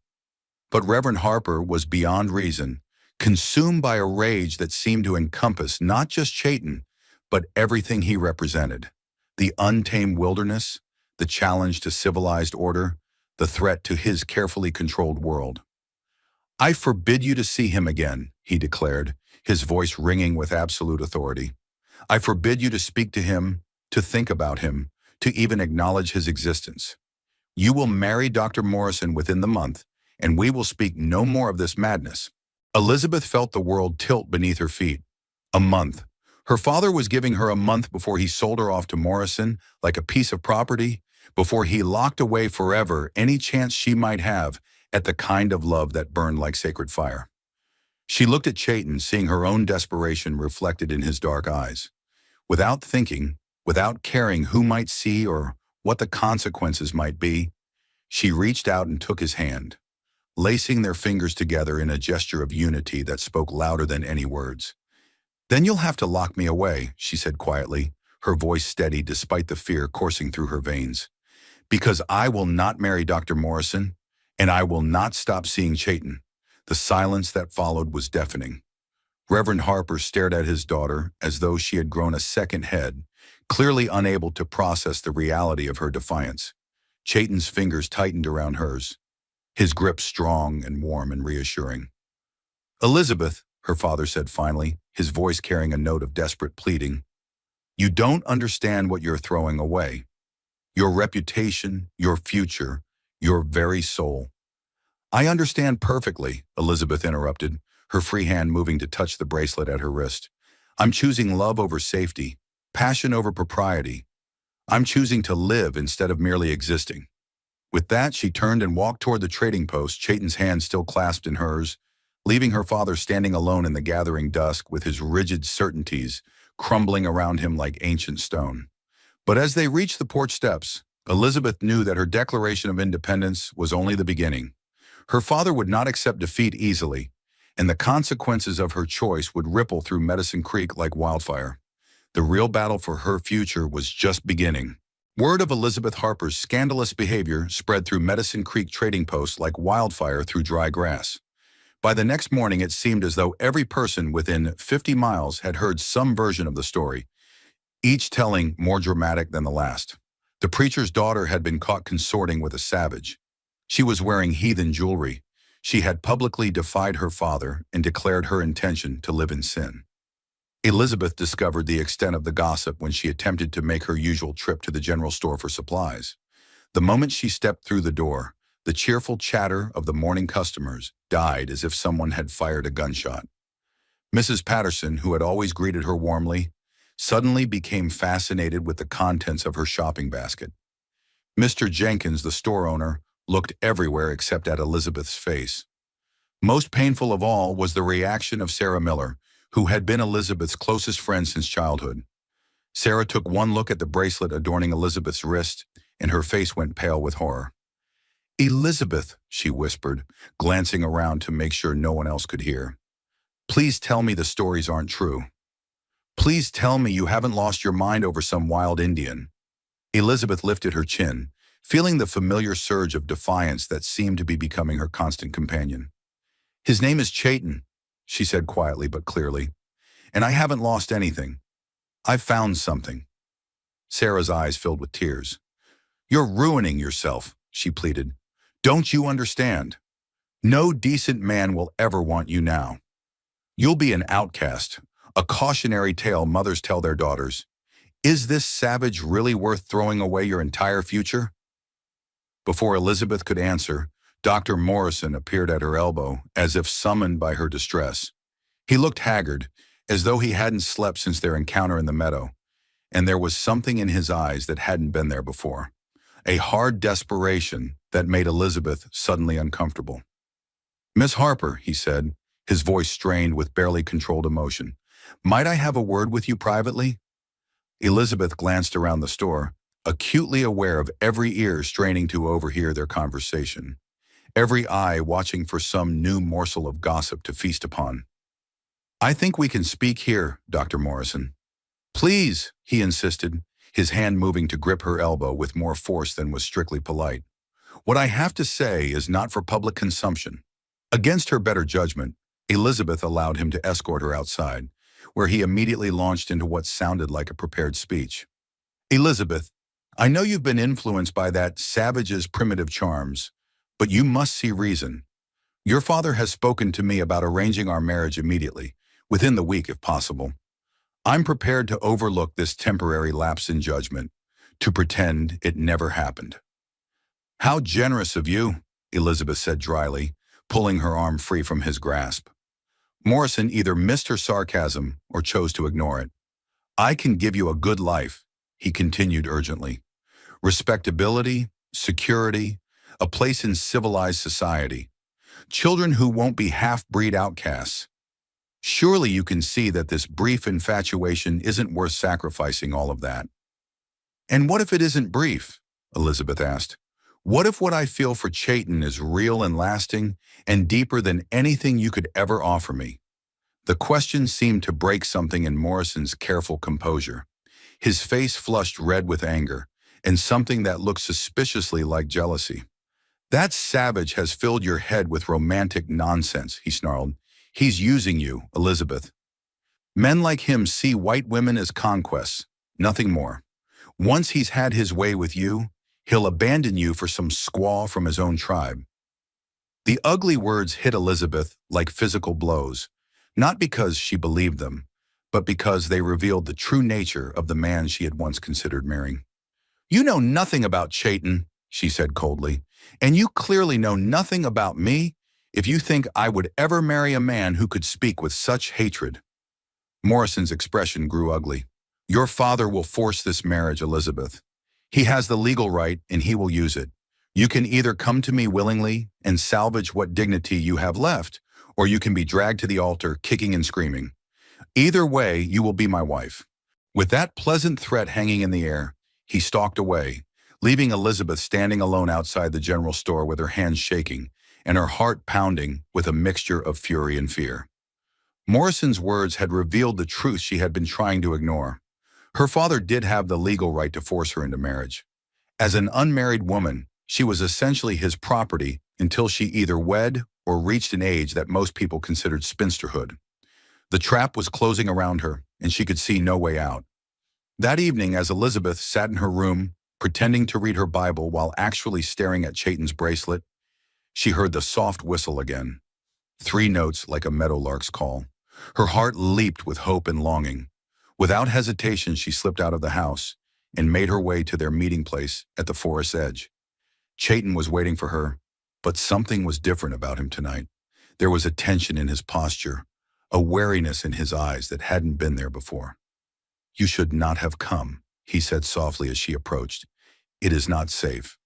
But Reverend Harper was beyond reason, consumed by a rage that seemed to encompass not just Chayton, but everything he represented. The untamed wilderness, the challenge to civilized order, the threat to his carefully controlled world. "I forbid you to see him again," he declared, his voice ringing with absolute authority. "I forbid you to speak to him, to think about him, to even acknowledge his existence. You will marry Dr. Morrison within the month, and we will speak no more of this madness." Elizabeth felt the world tilt beneath her feet. A month. Her father was giving her a month before he sold her off to Morrison like a piece of property, before he locked away forever any chance she might have at the kind of love that burned like sacred fire. She looked at Chayton, seeing her own desperation reflected in his dark eyes. Without thinking, without caring who might see or what the consequences might be, she reached out and took his hand, lacing their fingers together in a gesture of unity that spoke louder than any words. "Then you'll have to lock me away," she said quietly, her voice steady despite the fear coursing through her veins. "Because I will not marry Dr. Morrison, and I will not stop seeing Chayton." The silence that followed was deafening. Reverend Harper stared at his daughter as though she had grown a second head, clearly unable to process the reality of her defiance. Chayton's fingers tightened around hers, his grip strong and warm and reassuring. "Elizabeth," her father said finally, his voice carrying a note of desperate pleading, "you don't understand what you're throwing away. Your reputation, your future, your very soul." "I understand perfectly," Elizabeth interrupted, her free hand moving to touch the bracelet at her wrist. "I'm choosing love over safety, passion over propriety. I'm choosing to live instead of merely existing." With that, she turned and walked toward the trading post, Chayton's hand still clasped in hers, leaving her father standing alone in the gathering dusk with his rigid certainties crumbling around him like ancient stone. But as they reached the porch steps, Elizabeth knew that her declaration of independence was only the beginning. Her father would not accept defeat easily, and the consequences of her choice would ripple through Medicine Creek like wildfire. The real battle for her future was just beginning. Word of Elizabeth Harper's scandalous behavior spread through Medicine Creek trading posts like wildfire through dry grass. By the next morning, it seemed as though every person within 50 miles had heard some version of the story, each telling more dramatic than the last. The preacher's daughter had been caught consorting with a savage. She was wearing heathen jewelry. She had publicly defied her father and declared her intention to live in sin. Elizabeth discovered the extent of the gossip when she attempted to make her usual trip to the general store for supplies. The moment she stepped through the door, the cheerful chatter of the morning customers died as if someone had fired a gunshot. Mrs. Patterson, who had always greeted her warmly, suddenly became fascinated with the contents of her shopping basket. Mr. Jenkins, the store owner, looked everywhere except at Elizabeth's face. Most painful of all was the reaction of Sarah Miller, who had been Elizabeth's closest friend since childhood. Sarah took one look at the bracelet adorning Elizabeth's wrist, and her face went pale with horror. "Elizabeth," she whispered, glancing around to make sure no one else could hear. "Please tell me the stories aren't true. Please tell me you haven't lost your mind over some wild Indian." Elizabeth lifted her chin, feeling the familiar surge of defiance that seemed to be becoming her constant companion. "His name is Chayton," she said quietly but clearly, "and I haven't lost anything. I've found something." Sarah's eyes filled with tears. "You're ruining yourself," she pleaded. "Don't you understand? No decent man will ever want you now. You'll be an outcast, a cautionary tale mothers tell their daughters. Is this savage really worth throwing away your entire future?" Before Elizabeth could answer, Dr. Morrison appeared at her elbow, as if summoned by her distress. He looked haggard, as though he hadn't slept since their encounter in the meadow, and there was something in his eyes that hadn't been there before, a hard desperation that made Elizabeth suddenly uncomfortable. "Miss Harper," he said, his voice strained with barely controlled emotion, "might I have a word with you privately?" Elizabeth glanced around the store, acutely aware of every ear straining to overhear their conversation, every eye watching for some new morsel of gossip to feast upon. "I think we can speak here, Dr. Morrison." "Please," he insisted, his hand moving to grip her elbow with more force than was strictly polite. "What I have to say is not for public consumption." Against her better judgment, Elizabeth allowed him to escort her outside, where he immediately launched into what sounded like a prepared speech. "Elizabeth, I know you've been influenced by that savage's primitive charms, but you must see reason. Your father has spoken to me about arranging our marriage immediately, within the week if possible. I'm prepared to overlook this temporary lapse in judgment, to pretend it never happened." How generous of you, Elizabeth said dryly, pulling her arm free from his grasp. Morrison either missed her sarcasm or chose to ignore it. I can give you a good life, he continued urgently. Respectability, security, a place in civilized society. Children who won't be half-breed outcasts. Surely you can see that this brief infatuation isn't worth sacrificing all of that. And what if it isn't brief? Elizabeth asked. What if what I feel for Chayton is real and lasting and deeper than anything you could ever offer me? The question seemed to break something in Morrison's careful composure. His face flushed red with anger, and something that looked suspiciously like jealousy. That savage has filled your head with romantic nonsense, he snarled. He's using you, Elizabeth. Men like him see white women as conquests, nothing more. Once he's had his way with you, he'll abandon you for some squaw from his own tribe. The ugly words hit Elizabeth like physical blows, not because she believed them, but because they revealed the true nature of the man she had once considered marrying. You know nothing about Chayton, she said coldly, and you clearly know nothing about me if you think I would ever marry a man who could speak with such hatred. Morrison's expression grew ugly. Your father will force this marriage, Elizabeth. He has the legal right and he will use it. You can either come to me willingly and salvage what dignity you have left, or you can be dragged to the altar kicking and screaming. Either way, you will be my wife. With that pleasant threat hanging in the air, he stalked away, leaving Elizabeth standing alone outside the general store with her hands shaking and her heart pounding with a mixture of fury and fear. Morrison's words had revealed the truth she had been trying to ignore. Her father did have the legal right to force her into marriage. As an unmarried woman, she was essentially his property until she either wed or reached an age that most people considered spinsterhood. The trap was closing around her, and she could see no way out. That evening, as Elizabeth sat in her room, pretending to read her Bible while actually staring at Chayton's bracelet, she heard the soft whistle again. 3 notes like a meadowlark's call. Her heart leaped with hope and longing. Without hesitation, she slipped out of the house and made her way to their meeting place at the forest's edge. Chayton was waiting for her, but something was different about him tonight. There was a tension in his posture, a wariness in his eyes that hadn't been there before. You should not have come, he said softly as she approached. It is not safe.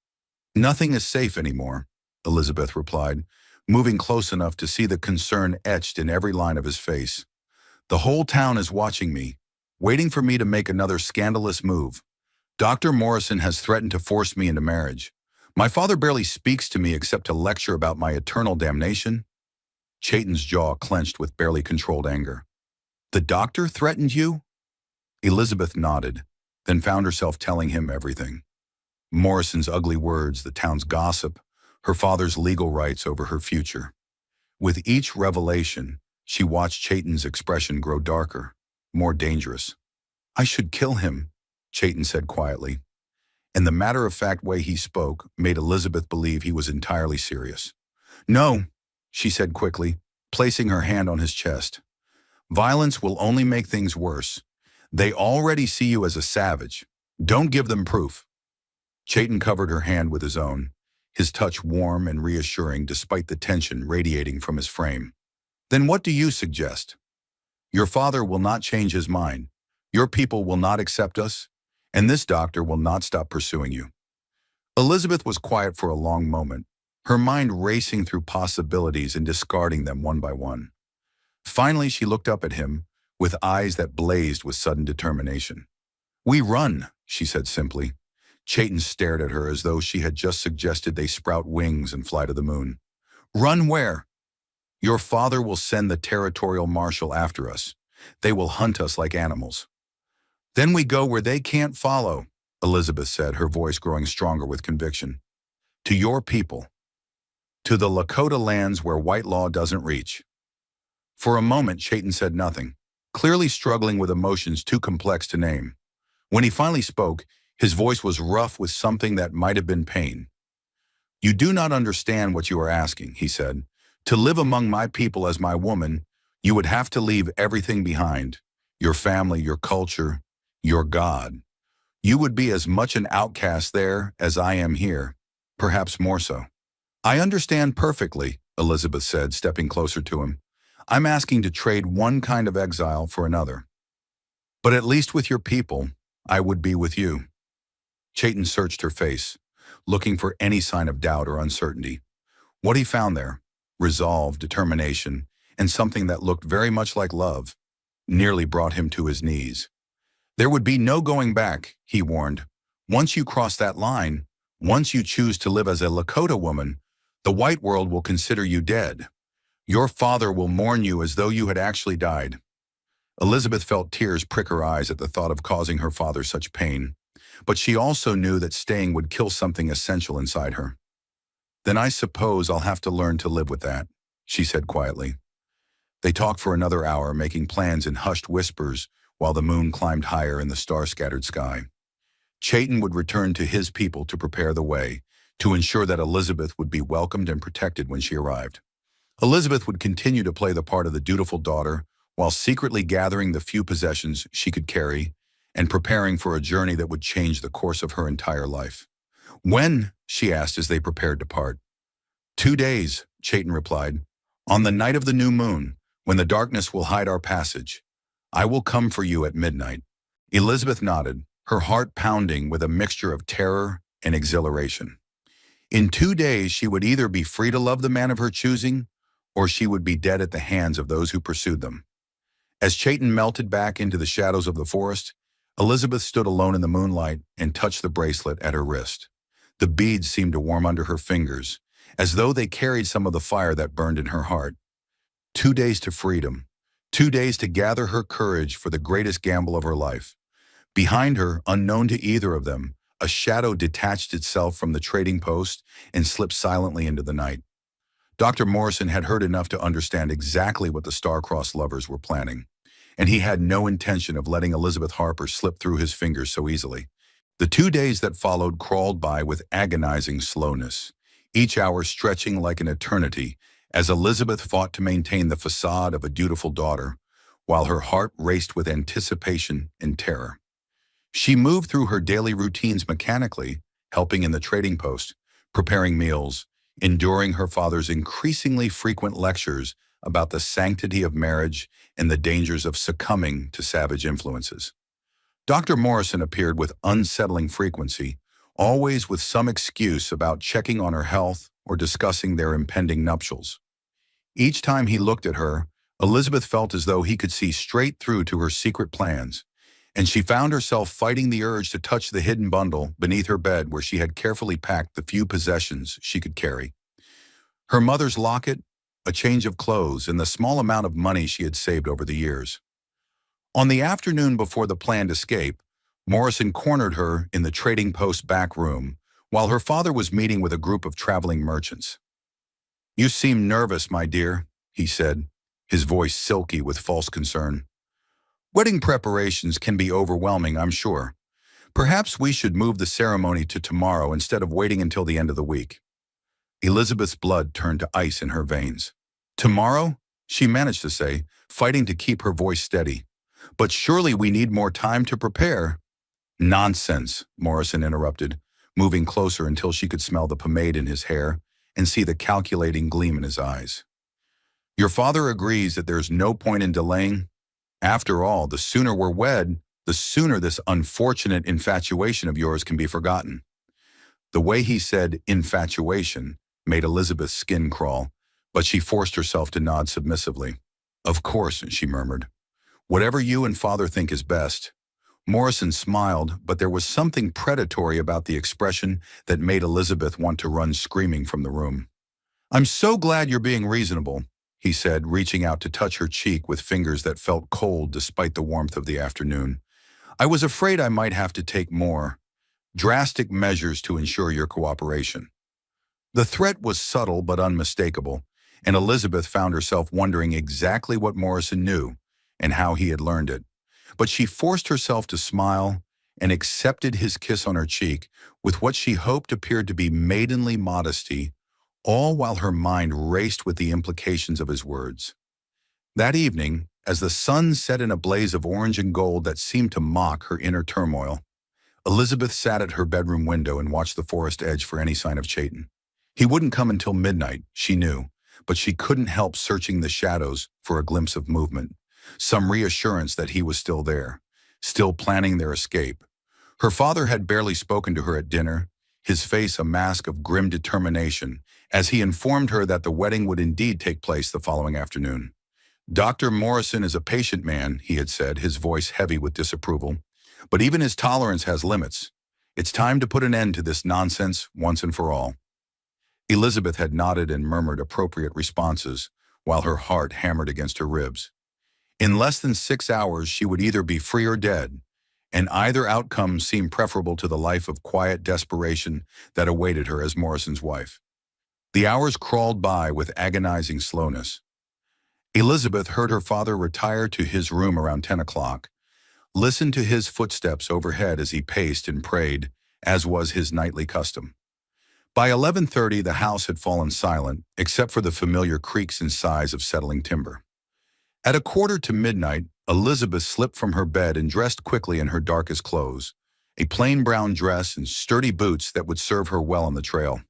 Nothing is safe anymore, Elizabeth replied, moving close enough to see the concern etched in every line of his face. The whole town is watching me, waiting for me to make another scandalous move. Dr. Morrison has threatened to force me into marriage. My father barely speaks to me except to lecture about my eternal damnation. Chayton's jaw clenched with barely controlled anger. The doctor threatened you? Elizabeth nodded, then found herself telling him everything. Morrison's ugly words, the town's gossip, her father's legal rights over her future. With each revelation, she watched Chayton's expression grow darker, more dangerous. I should kill him, Chayton said quietly. And the matter-of-fact way he spoke made Elizabeth believe he was entirely serious. No, she said quickly, placing her hand on his chest. Violence will only make things worse. They already see you as a savage. Don't give them proof. Chayton covered her hand with his own, his touch warm and reassuring despite the tension radiating from his frame. Then what do you suggest? Your father will not change his mind. Your people will not accept us, and this doctor will not stop pursuing you. Elizabeth was quiet for a long moment, her mind racing through possibilities and discarding them one by one. Finally, she looked up at him with eyes that blazed with sudden determination. We run, she said simply. Chayton stared at her as though she had just suggested they sprout wings and fly to the moon. Run where? Your father will send the territorial marshal after us. They will hunt us like animals. Then we go where they can't follow, Elizabeth said, her voice growing stronger with conviction. To your people. To the Lakota lands where white law doesn't reach. For a moment, Chayton said nothing, clearly struggling with emotions too complex to name. When he finally spoke, his voice was rough with something that might have been pain. You do not understand what you are asking, he said. To live among my people as my woman, you would have to leave everything behind. Your family, your culture, your God. You would be as much an outcast there as I am here. perhaps more so. I understand perfectly, Elizabeth said, stepping closer to him. I'm asking to trade one kind of exile for another. But at least with your people, I would be with you. Chayton searched her face, looking for any sign of doubt or uncertainty. What he found there, resolve, determination, and something that looked very much like love, nearly brought him to his knees. There would be no going back, he warned. Once you cross that line, once you choose to live as a Lakota woman, the white world will consider you dead. Your father will mourn you as though you had actually died. Elizabeth felt tears prick her eyes at the thought of causing her father such pain, but she also knew that staying would kill something essential inside her. Then I suppose I'll have to learn to live with that, she said quietly. They talked for another hour, making plans in hushed whispers while the moon climbed higher in the star-scattered sky. Chayton would return to his people to prepare the way, to ensure that Elizabeth would be welcomed and protected when she arrived. Elizabeth would continue to play the part of the dutiful daughter while secretly gathering the few possessions she could carry and preparing for a journey that would change the course of her entire life. When? She asked as they prepared to part. 2 days, Chayton replied. On the night of the new moon, when the darkness will hide our passage, I will come for you at midnight. Elizabeth nodded, her heart pounding with a mixture of terror and exhilaration. In 2 days, she would either be free to love the man of her choosing, or she would be dead at the hands of those who pursued them. As Chayton melted back into the shadows of the forest, Elizabeth stood alone in the moonlight and touched the bracelet at her wrist. The beads seemed to warm under her fingers, as though they carried some of the fire that burned in her heart. 2 days to freedom, 2 days to gather her courage for the greatest gamble of her life. Behind her, unknown to either of them, a shadow detached itself from the trading post and slipped silently into the night. Dr. Morrison had heard enough to understand exactly what the star-crossed lovers were planning, and he had no intention of letting Elizabeth Harper slip through his fingers so easily. The 2 days that followed crawled by with agonizing slowness, each hour stretching like an eternity as Elizabeth fought to maintain the facade of a dutiful daughter, while her heart raced with anticipation and terror. She moved through her daily routines mechanically, helping in the trading post, preparing meals, enduring her father's increasingly frequent lectures about the sanctity of marriage and the dangers of succumbing to savage influences. Dr. Morrison appeared with unsettling frequency, always with some excuse about checking on her health or discussing their impending nuptials. Each time he looked at her, Elizabeth felt as though he could see straight through to her secret plans, and she found herself fighting the urge to touch the hidden bundle beneath her bed where she had carefully packed the few possessions she could carry. Her mother's locket, a change of clothes, and the small amount of money she had saved over the years. On the afternoon before the planned escape, Morrison cornered her in the trading post back room while her father was meeting with a group of traveling merchants. "You seem nervous, my dear," he said, his voice silky with false concern. "Wedding preparations can be overwhelming, I'm sure. Perhaps we should move the ceremony to tomorrow instead of waiting until the end of the week." Elizabeth's blood turned to ice in her veins. "Tomorrow?" she managed to say, fighting to keep her voice steady. "But surely we need more time to prepare." "Nonsense," Morrison interrupted, moving closer until she could smell the pomade in his hair and see the calculating gleam in his eyes. "Your father agrees that there's no point in delaying. After all, the sooner we're wed, the sooner this unfortunate infatuation of yours can be forgotten." The way he said infatuation made Elizabeth's skin crawl, but she forced herself to nod submissively. "Of course," she murmured. "Whatever you and father think is best." Morrison smiled, but there was something predatory about the expression that made Elizabeth want to run screaming from the room. "I'm so glad you're being reasonable," he said, reaching out to touch her cheek with fingers that felt cold despite the warmth of the afternoon. "I was afraid I might have to take more drastic measures to ensure your cooperation." The threat was subtle but unmistakable, and Elizabeth found herself wondering exactly what Morrison knew and how he had learned it. But she forced herself to smile and accepted his kiss on her cheek with what she hoped appeared to be maidenly modesty, all while her mind raced with the implications of his words. That evening, as the sun set in a blaze of orange and gold that seemed to mock her inner turmoil, Elizabeth sat at her bedroom window and watched the forest edge for any sign of Chayton. He wouldn't come until midnight, she knew, but she couldn't help searching the shadows for a glimpse of movement, some reassurance that he was still there, still planning their escape. Her father had barely spoken to her at dinner, his face a mask of grim determination, as he informed her that the wedding would indeed take place the following afternoon. "Dr. Morrison is a patient man," he had said, his voice heavy with disapproval. "But even his tolerance has limits. It's time to put an end to this nonsense once and for all." Elizabeth had nodded and murmured appropriate responses, while her heart hammered against her ribs. In less than 6 hours, she would either be free or dead, and either outcome seemed preferable to the life of quiet desperation that awaited her as Morrison's wife. The hours crawled by with agonizing slowness. Elizabeth heard her father retire to his room around 10 o'clock, listened to his footsteps overhead as he paced and prayed, as was his nightly custom. By 11:30, the house had fallen silent, except for the familiar creaks and sighs of settling timber. At a quarter to midnight, Elizabeth slipped from her bed and dressed quickly in her darkest clothes, a plain brown dress and sturdy boots that would serve her well on the trail.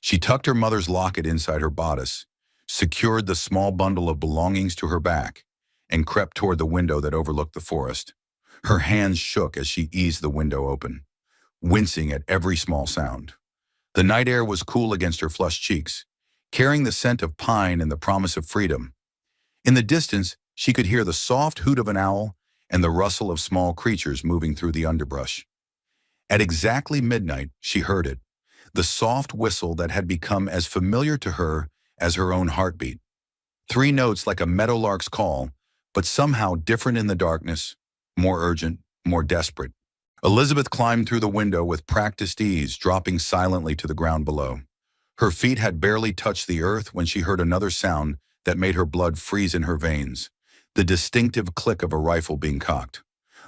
She tucked her mother's locket inside her bodice, secured the small bundle of belongings to her back, and crept toward the window that overlooked the forest. Her hands shook as she eased the window open, wincing at every small sound. The night air was cool against her flushed cheeks, carrying the scent of pine and the promise of freedom. In the distance, she could hear the soft hoot of an owl and the rustle of small creatures moving through the underbrush. At exactly midnight, she heard it, the soft whistle that had become as familiar to her as her own heartbeat. 3 notes like a meadowlark's call, but somehow different in the darkness, more urgent, more desperate. Elizabeth climbed through the window with practiced ease, dropping silently to the ground below. Her feet had barely touched the earth when she heard another sound that made her blood freeze in her veins, the distinctive click of a rifle being cocked.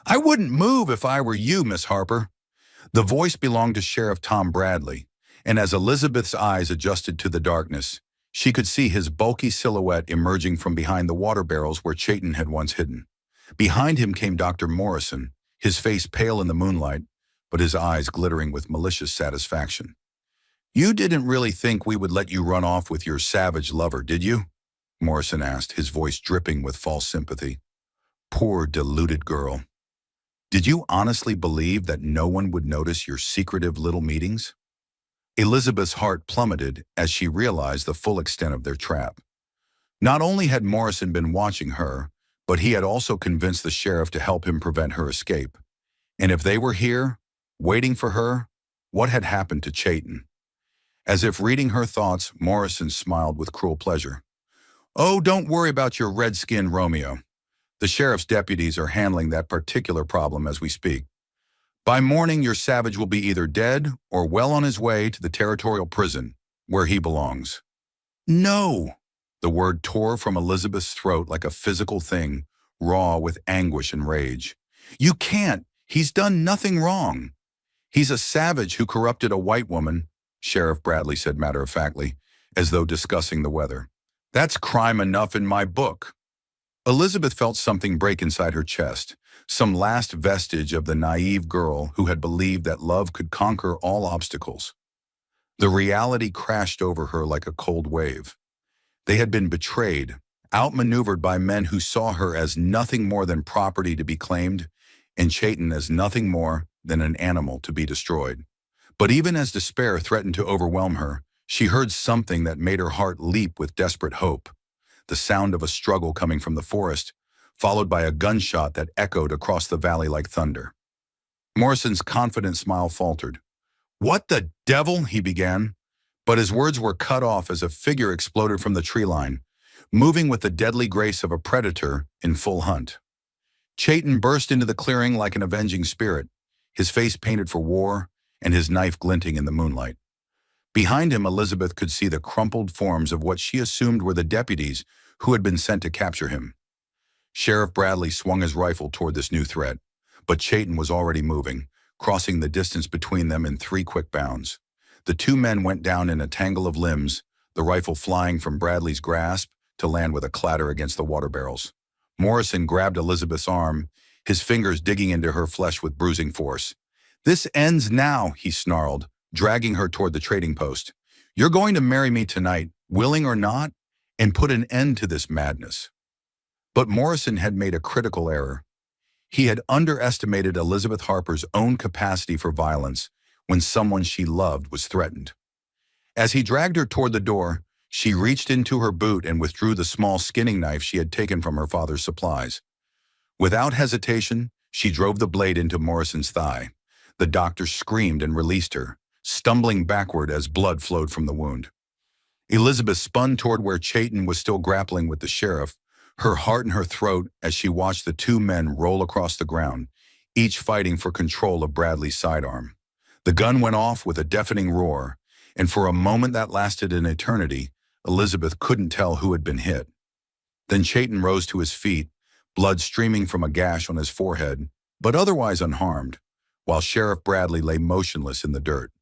"I wouldn't move if I were you, Miss Harper." The voice belonged to Sheriff Tom Bradley, and as Elizabeth's eyes adjusted to the darkness, she could see his bulky silhouette emerging from behind the water barrels where Chayton had once hidden. Behind him came Dr. Morrison, his face pale in the moonlight, but his eyes glittering with malicious satisfaction. "You didn't really think we would let you run off with your savage lover, did you?" Morrison asked, his voice dripping with false sympathy. "Poor, deluded girl. Did you honestly believe that no one would notice your secretive little meetings?" Elizabeth's heart plummeted as she realized the full extent of their trap. Not only had Morrison been watching her, but he had also convinced the sheriff to help him prevent her escape. And if they were here, waiting for her, what had happened to Chayton? As if reading her thoughts, Morrison smiled with cruel pleasure. "Oh, don't worry about your red-skinned Romeo. The sheriff's deputies are handling that particular problem as we speak. By morning, your savage will be either dead or well on his way to the territorial prison, where he belongs." "No!" The word tore from Elizabeth's throat like a physical thing, raw with anguish and rage. "You can't! He's done nothing wrong." "He's a savage who corrupted a white woman," Sheriff Bradley said matter-of-factly, as though discussing the weather. "That's crime enough in my book." Elizabeth felt something break inside her chest, some last vestige of the naive girl who had believed that love could conquer all obstacles. The reality crashed over her like a cold wave. They had been betrayed, outmaneuvered by men who saw her as nothing more than property to be claimed, and Chayton as nothing more than an animal to be destroyed. But even as despair threatened to overwhelm her, she heard something that made her heart leap with desperate hope. The sound of a struggle coming from the forest, followed by a gunshot that echoed across the valley like thunder. Morrison's confident smile faltered. "What the devil?" he began, but his words were cut off as a figure exploded from the tree line, moving with the deadly grace of a predator in full hunt. Chayton burst into the clearing like an avenging spirit, his face painted for war and his knife glinting in the moonlight. Behind him, Elizabeth could see the crumpled forms of what she assumed were the deputies who had been sent to capture him. Sheriff Bradley swung his rifle toward this new threat, but Chayton was already moving, crossing the distance between them in 3 quick bounds. The 2 men went down in a tangle of limbs, the rifle flying from Bradley's grasp to land with a clatter against the water barrels. Morrison grabbed Elizabeth's arm, his fingers digging into her flesh with bruising force. "This ends now," he snarled, dragging her toward the trading post. "You're going to marry me tonight, willing or not, and put an end to this madness." But Morrison had made a critical error. He had underestimated Elizabeth Harper's own capacity for violence when someone she loved was threatened. As he dragged her toward the door, she reached into her boot and withdrew the small skinning knife she had taken from her father's supplies. Without hesitation, she drove the blade into Morrison's thigh. The doctor screamed and released her, stumbling backward as blood flowed from the wound. Elizabeth spun toward where Chayton was still grappling with the sheriff, her heart in her throat as she watched the two men roll across the ground, each fighting for control of Bradley's sidearm. The gun went off with a deafening roar, and for a moment that lasted an eternity, Elizabeth couldn't tell who had been hit. Then Chayton rose to his feet, blood streaming from a gash on his forehead, but otherwise unharmed, while Sheriff Bradley lay motionless in the dirt.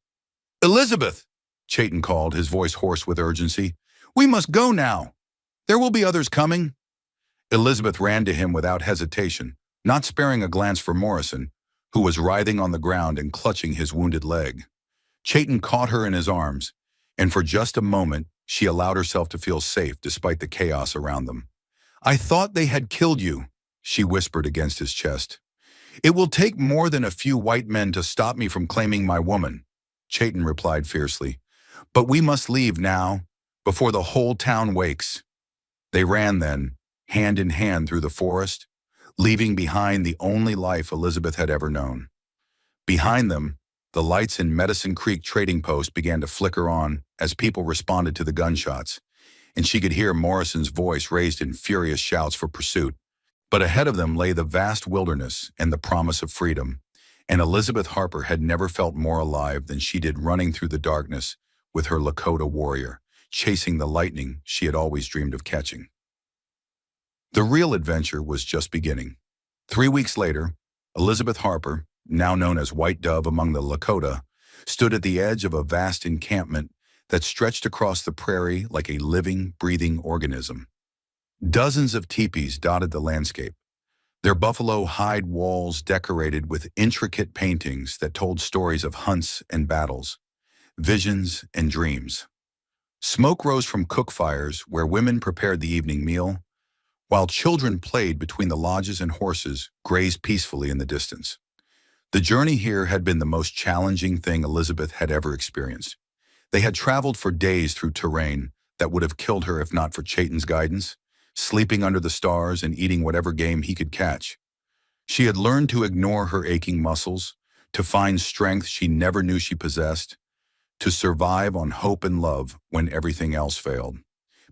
"Elizabeth!" Chayton called, his voice hoarse with urgency. "We must go now. There will be others coming." Elizabeth ran to him without hesitation, not sparing a glance for Morrison, who was writhing on the ground and clutching his wounded leg. Chayton caught her in his arms, and for just a moment, she allowed herself to feel safe despite the chaos around them. "I thought they had killed you," she whispered against his chest. "It will take more than a few white men to stop me from claiming my woman," Chayton replied fiercely. "But we must leave now, before the whole town wakes." They ran then, hand in hand through the forest, leaving behind the only life Elizabeth had ever known. Behind them, the lights in Medicine Creek trading post began to flicker on as people responded to the gunshots, and she could hear Morrison's voice raised in furious shouts for pursuit. But ahead of them lay the vast wilderness and the promise of freedom, and Elizabeth Harper had never felt more alive than she did running through the darkness with her Lakota warrior, chasing the lightning she had always dreamed of catching. The real adventure was just beginning. 3 weeks later, Elizabeth Harper, now known as White Dove among the Lakota, stood at the edge of a vast encampment that stretched across the prairie like a living, breathing organism. Dozens of teepees dotted the landscape, their buffalo hide walls decorated with intricate paintings that told stories of hunts and battles, visions and dreams. Smoke rose from cook fires where women prepared the evening meal, while children played between the lodges and horses grazed peacefully in the distance. The journey here had been the most challenging thing Elizabeth had ever experienced. They had traveled for days through terrain that would have killed her if not for Chayton's guidance, sleeping under the stars and eating whatever game he could catch. She had learned to ignore her aching muscles, to find strength she never knew she possessed, to survive on hope and love when everything else failed.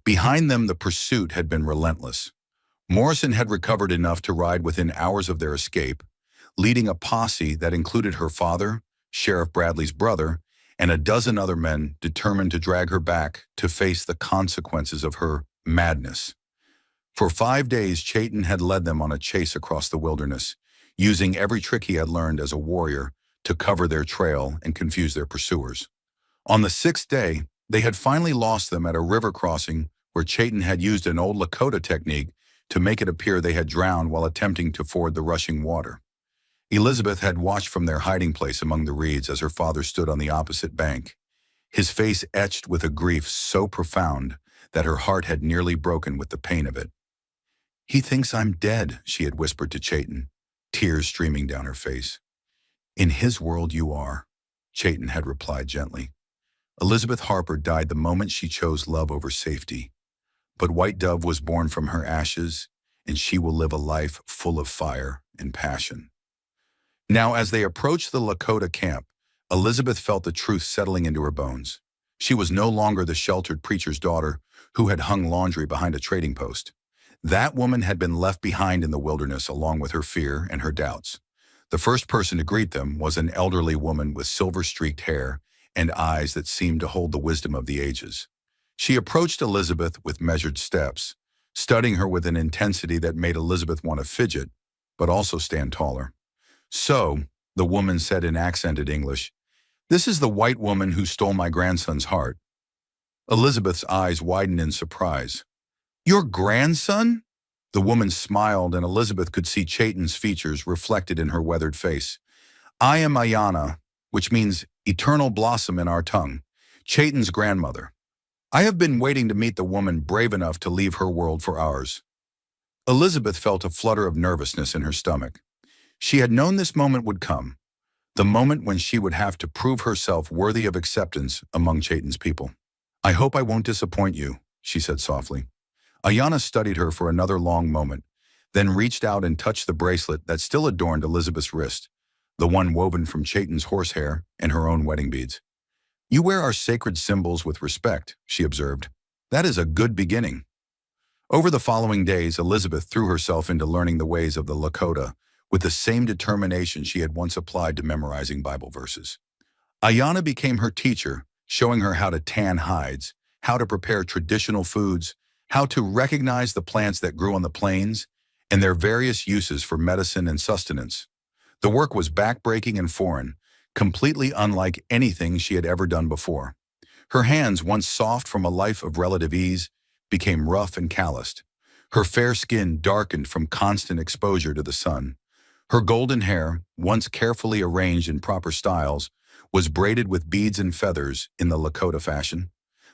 Behind them, the pursuit had been relentless. Morrison had recovered enough to ride within hours of their escape, leading a posse that included her father, Sheriff Bradley's brother, and a dozen other men determined to drag her back to face the consequences of her madness. For 5 days, Chayton had led them on a chase across the wilderness, using every trick he had learned as a warrior to cover their trail and confuse their pursuers. On the 6th day, they had finally lost them at a river crossing where Chayton had used an old Lakota technique to make it appear they had drowned while attempting to ford the rushing water. Elizabeth had watched from their hiding place among the reeds as her father stood on the opposite bank, his face etched with a grief so profound that her heart had nearly broken with the pain of it. "He thinks I'm dead," she had whispered to Chayton, tears streaming down her face. "In his world you are," Chayton had replied gently. Elizabeth Harper died the moment she chose love over safety. But White Dove was born from her ashes, and she will live a life full of fire and passion. Now, as they approached the Lakota camp, Elizabeth felt the truth settling into her bones. She was no longer the sheltered preacher's daughter who had hung laundry behind a trading post. That woman had been left behind in the wilderness along with her fear and her doubts. The first person to greet them was an elderly woman with silver-streaked hair and eyes that seemed to hold the wisdom of the ages. She approached Elizabeth with measured steps, studying her with an intensity that made Elizabeth want to fidget, but also stand taller. "So," the woman said in accented English, "this is the white woman who stole my grandson's heart." Elizabeth's eyes widened in surprise. "Your grandson?" The woman smiled, and Elizabeth could see Chayton's features reflected in her weathered face. I am Ayana, which means eternal blossom in our tongue, Chaitin's grandmother. I have been waiting to meet the woman brave enough to leave her world for ours. Elizabeth felt a flutter of nervousness in her stomach. She had known this moment would come, the moment when she would have to prove herself worthy of acceptance among Chaitin's people. I hope I won't disappoint you, she said softly. Ayana studied her for another long moment, then reached out and touched the bracelet that still adorned Elizabeth's wrist, the one woven from Chaitin's horsehair and her own wedding beads. You wear our sacred symbols with respect, she observed. That is a good beginning. Over the following days, Elizabeth threw herself into learning the ways of the Lakota with the same determination she had once applied to memorizing Bible verses. Ayana became her teacher, showing her how to tan hides, how to prepare traditional foods, how to recognize the plants that grew on the plains, and their various uses for medicine and sustenance. The work was backbreaking and foreign, completely unlike anything she had ever done before. Her hands, once soft from a life of relative ease, became rough and calloused. Her fair skin darkened from constant exposure to the sun. Her golden hair, once carefully arranged in proper styles, was braided with beads and feathers in the Lakota fashion.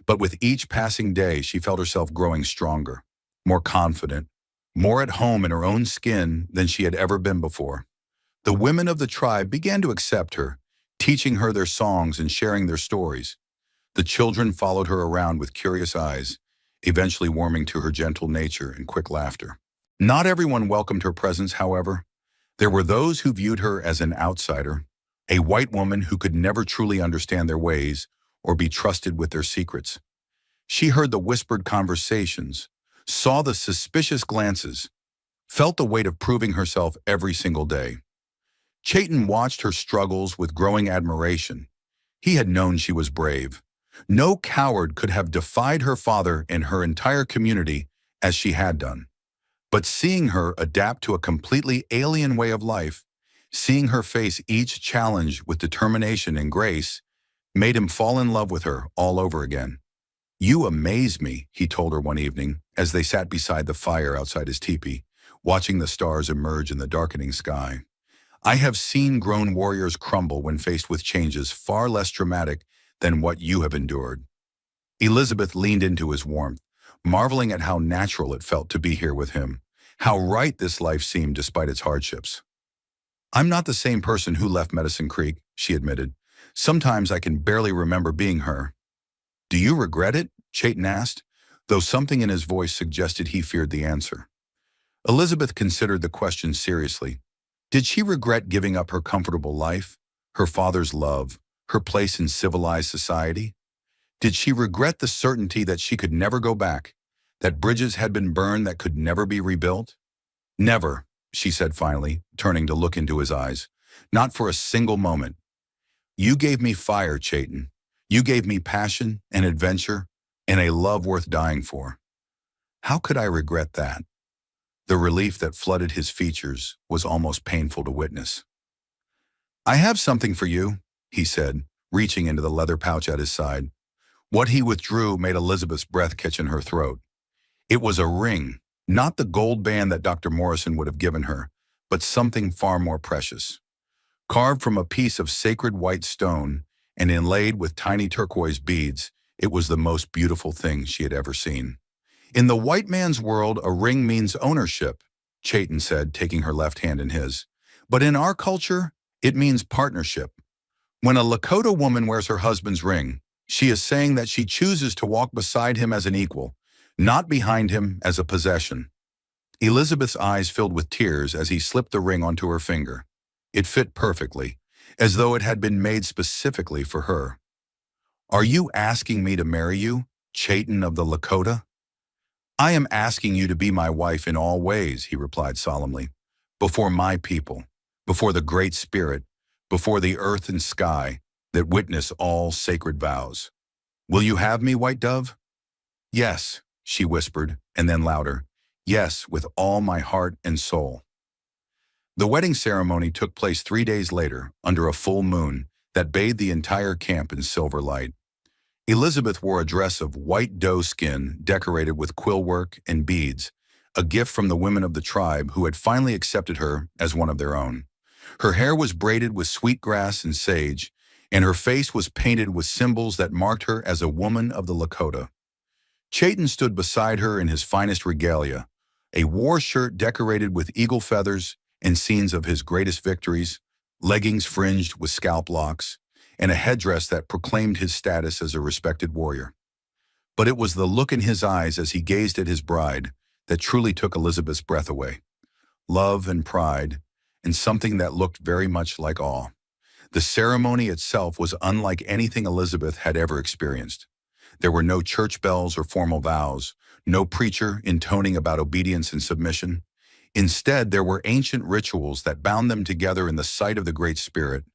But with each passing day, she felt herself growing stronger, more confident, more at home in her own skin than she had ever been before. The women of the tribe began to accept her, teaching her their songs and sharing their stories. The children followed her around with curious eyes, eventually warming to her gentle nature and quick laughter. Not everyone welcomed her presence, however. There were those who viewed her as an outsider, a white woman who could never truly understand their ways or be trusted with their secrets. She heard the whispered conversations, saw the suspicious glances, felt the weight of proving herself every single day. Chaitin watched her struggles with growing admiration. He had known she was brave. No coward could have defied her father and her entire community as she had done. But seeing her adapt to a completely alien way of life, seeing her face each challenge with determination and grace, made him fall in love with her all over again. You amaze me, he told her one evening as they sat beside the fire outside his teepee, watching the stars emerge in the darkening sky. I have seen grown warriors crumble when faced with changes far less dramatic than what you have endured. Elizabeth leaned into his warmth, marveling at how natural it felt to be here with him, how right this life seemed despite its hardships. I'm not the same person who left Medicine Creek, she admitted. Sometimes I can barely remember being her. Do you regret it? Chaitin asked, though something in his voice suggested he feared the answer. Elizabeth considered the question seriously. Did she regret giving up her comfortable life, her father's love, her place in civilized society? Did she regret the certainty that she could never go back, that bridges had been burned that could never be rebuilt? Never, she said finally, turning to look into his eyes. Not for a single moment. You gave me fire, Chaitin. You gave me passion and adventure and a love worth dying for. How could I regret that? The relief that flooded his features was almost painful to witness. I have something for you, he said, reaching into the leather pouch at his side. What he withdrew made Elizabeth's breath catch in her throat. It was a ring, not the gold band that Dr. Morrison would have given her, but something far more precious. Carved from a piece of sacred white stone and inlaid with tiny turquoise beads, it was the most beautiful thing she had ever seen. In the white man's world, a ring means ownership, Chaitin said, taking her left hand in his. But in our culture, it means partnership. When a Lakota woman wears her husband's ring, she is saying that she chooses to walk beside him as an equal, not behind him as a possession. Elizabeth's eyes filled with tears as he slipped the ring onto her finger. It fit perfectly, as though it had been made specifically for her. Are you asking me to marry you, Chaitin of the Lakota? I am asking you to be my wife in all ways, he replied solemnly. Before my people, before the Great Spirit, before the earth and sky that witness all sacred vows. Will you have me, White Dove? Yes, she whispered, and then louder. Yes, with all my heart and soul. The wedding ceremony took place 3 days later, under a full moon that bathed the entire camp in silver light. Elizabeth wore a dress of white doe skin decorated with quill work and beads, a gift from the women of the tribe who had finally accepted her as one of their own. Her hair was braided with sweetgrass and sage, and her face was painted with symbols that marked her as a woman of the Lakota. Chayton stood beside her in his finest regalia, a war shirt decorated with eagle feathers and scenes of his greatest victories, leggings fringed with scalp locks, and a headdress that proclaimed his status as a respected warrior. But it was the look in his eyes as he gazed at his bride that truly took Elizabeth's breath away. Love and pride, and something that looked very much like awe. The ceremony itself was unlike anything Elizabeth had ever experienced. There were no church bells or formal vows, no preacher intoning about obedience and submission. Instead, there were ancient rituals that bound them together in the sight of the Great Spirit,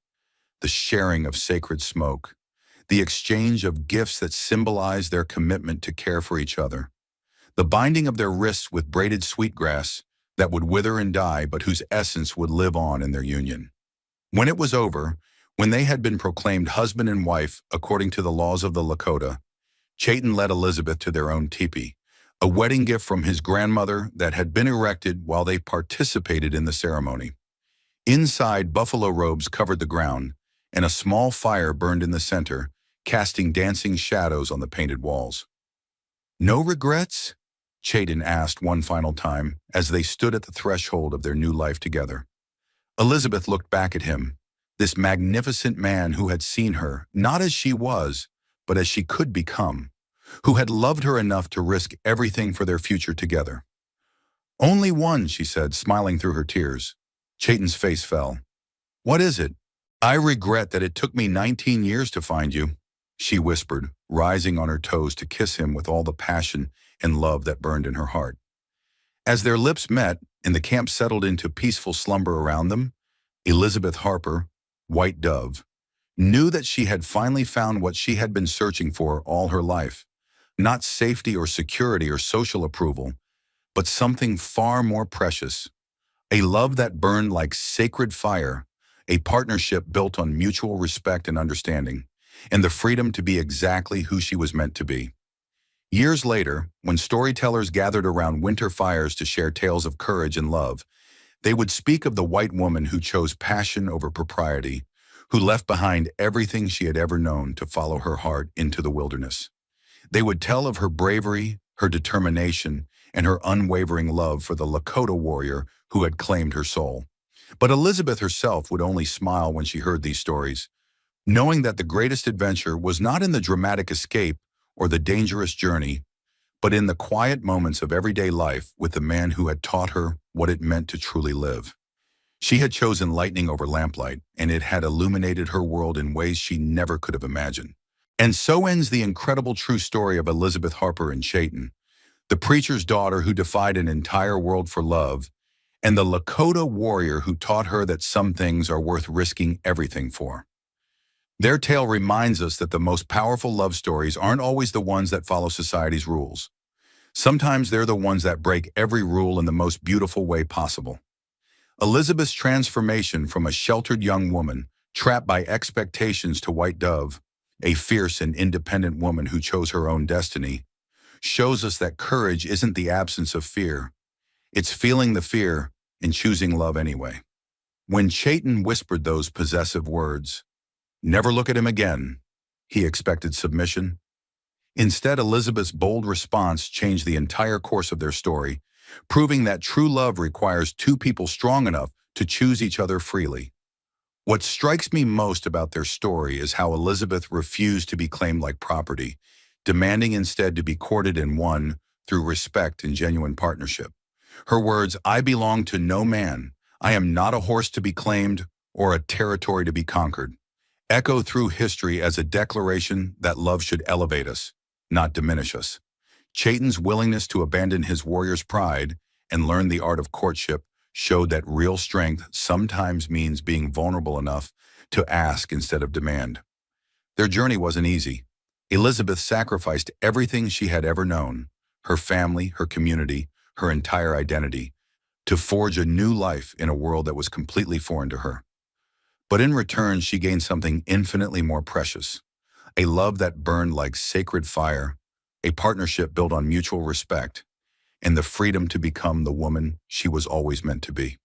the sharing of sacred smoke, the exchange of gifts that symbolized their commitment to care for each other, the binding of their wrists with braided sweetgrass that would wither and die but whose essence would live on in their union. When it was over, when they had been proclaimed husband and wife according to the laws of the Lakota, Chayton led Elizabeth to their own teepee, a wedding gift from his grandmother that had been erected while they participated in the ceremony. Inside, buffalo robes covered the ground, and a small fire burned in the center, casting dancing shadows on the painted walls. "No regrets?" Chayton asked one final time as they stood at the threshold of their new life together. Elizabeth looked back at him, this magnificent man who had seen her, not as she was, but as she could become, who had loved her enough to risk everything for their future together. "Only one," she said, smiling through her tears. Chayton's face fell. "What is it?" "I regret that it took me 19 years to find you," she whispered, rising on her toes to kiss him with all the passion and love that burned in her heart. As their lips met and the camp settled into peaceful slumber around them, Elizabeth Harper, White Dove, knew that she had finally found what she had been searching for all her life. Not safety or security or social approval, but something far more precious. A love that burned like sacred fire, a partnership built on mutual respect and understanding, and the freedom to be exactly who she was meant to be. Years later, when storytellers gathered around winter fires to share tales of courage and love, they would speak of the white woman who chose passion over propriety, who left behind everything she had ever known to follow her heart into the wilderness. They would tell of her bravery, her determination, and her unwavering love for the Lakota warrior who had claimed her soul. But Elizabeth herself would only smile when she heard these stories, knowing that the greatest adventure was not in the dramatic escape or the dangerous journey, but in the quiet moments of everyday life with the man who had taught her what it meant to truly live. She had chosen lightning over lamplight, and it had illuminated her world in ways she never could have imagined. And so ends the incredible true story of Elizabeth Harper and Chayton, the preacher's daughter who defied an entire world for love, and the Lakota warrior who taught her that some things are worth risking everything for. Their tale reminds us that the most powerful love stories aren't always the ones that follow society's rules. Sometimes they're the ones that break every rule in the most beautiful way possible. Elizabeth's transformation from a sheltered young woman, trapped by expectations, to White Dove, a fierce and independent woman who chose her own destiny, shows us that courage isn't the absence of fear. It's feeling the fear and choosing love anyway. When Chayton whispered those possessive words, "Never look at him again," he expected submission. Instead, Elizabeth's bold response changed the entire course of their story, proving that true love requires two people strong enough to choose each other freely. What strikes me most about their story is how Elizabeth refused to be claimed like property, demanding instead to be courted and won through respect and genuine partnership. Her words, "I belong to no man, I am not a horse to be claimed or a territory to be conquered," echo through history as a declaration that love should elevate us, not diminish us. Chayton's willingness to abandon his warrior's pride and learn the art of courtship showed that real strength sometimes means being vulnerable enough to ask instead of demand. Their journey wasn't easy. Elizabeth sacrificed everything she had ever known, her family, her community, her entire identity, to forge a new life in a world that was completely foreign to her. But in return, she gained something infinitely more precious, a love that burned like sacred fire, a partnership built on mutual respect, and the freedom to become the woman she was always meant to be.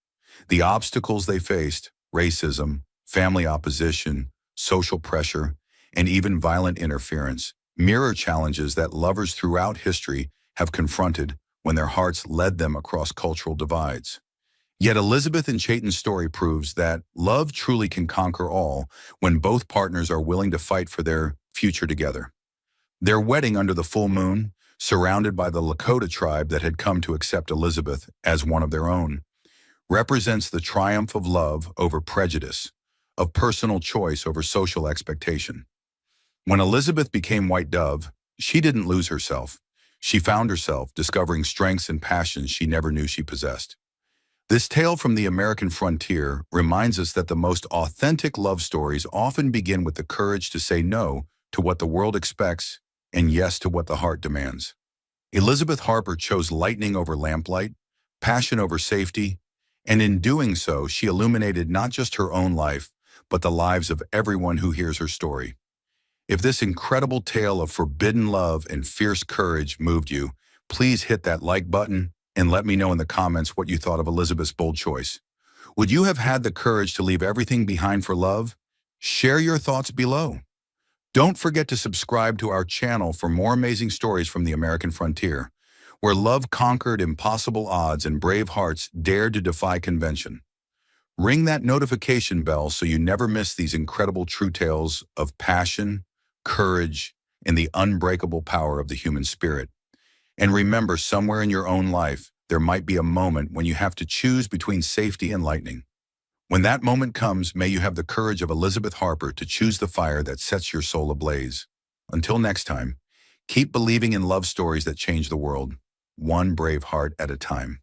The obstacles they faced, racism, family opposition, social pressure, and even violent interference mirror challenges that lovers throughout history have confronted when their hearts led them across cultural divides. Yet Elizabeth and Chayton's story proves that love truly can conquer all when both partners are willing to fight for their future together. Their wedding under the full moon, surrounded by the Lakota tribe that had come to accept Elizabeth as one of their own, represents the triumph of love over prejudice, of personal choice over social expectation. When Elizabeth became White Dove, she didn't lose herself. She found herself discovering strengths and passions she never knew she possessed. This tale from the American frontier reminds us that the most authentic love stories often begin with the courage to say no to what the world expects and yes to what the heart demands. Elizabeth Harper chose lightning over lamplight, passion over safety, and in doing so, she illuminated not just her own life, but the lives of everyone who hears her story. If this incredible tale of forbidden love and fierce courage moved you, please hit that like button and let me know in the comments what you thought of Elizabeth's bold choice. Would you have had the courage to leave everything behind for love? Share your thoughts below. Don't forget to subscribe to our channel for more amazing stories from the American frontier, where love conquered impossible odds and brave hearts dared to defy convention. Ring that notification bell so you never miss these incredible true tales of passion, courage, and the unbreakable power of the human spirit. And remember, somewhere in your own life, there might be a moment when you have to choose between safety and lightning. When that moment comes, may you have the courage of Elizabeth Harper to choose the fire that sets your soul ablaze. Until next time, keep believing in love stories that change the world, one brave heart at a time.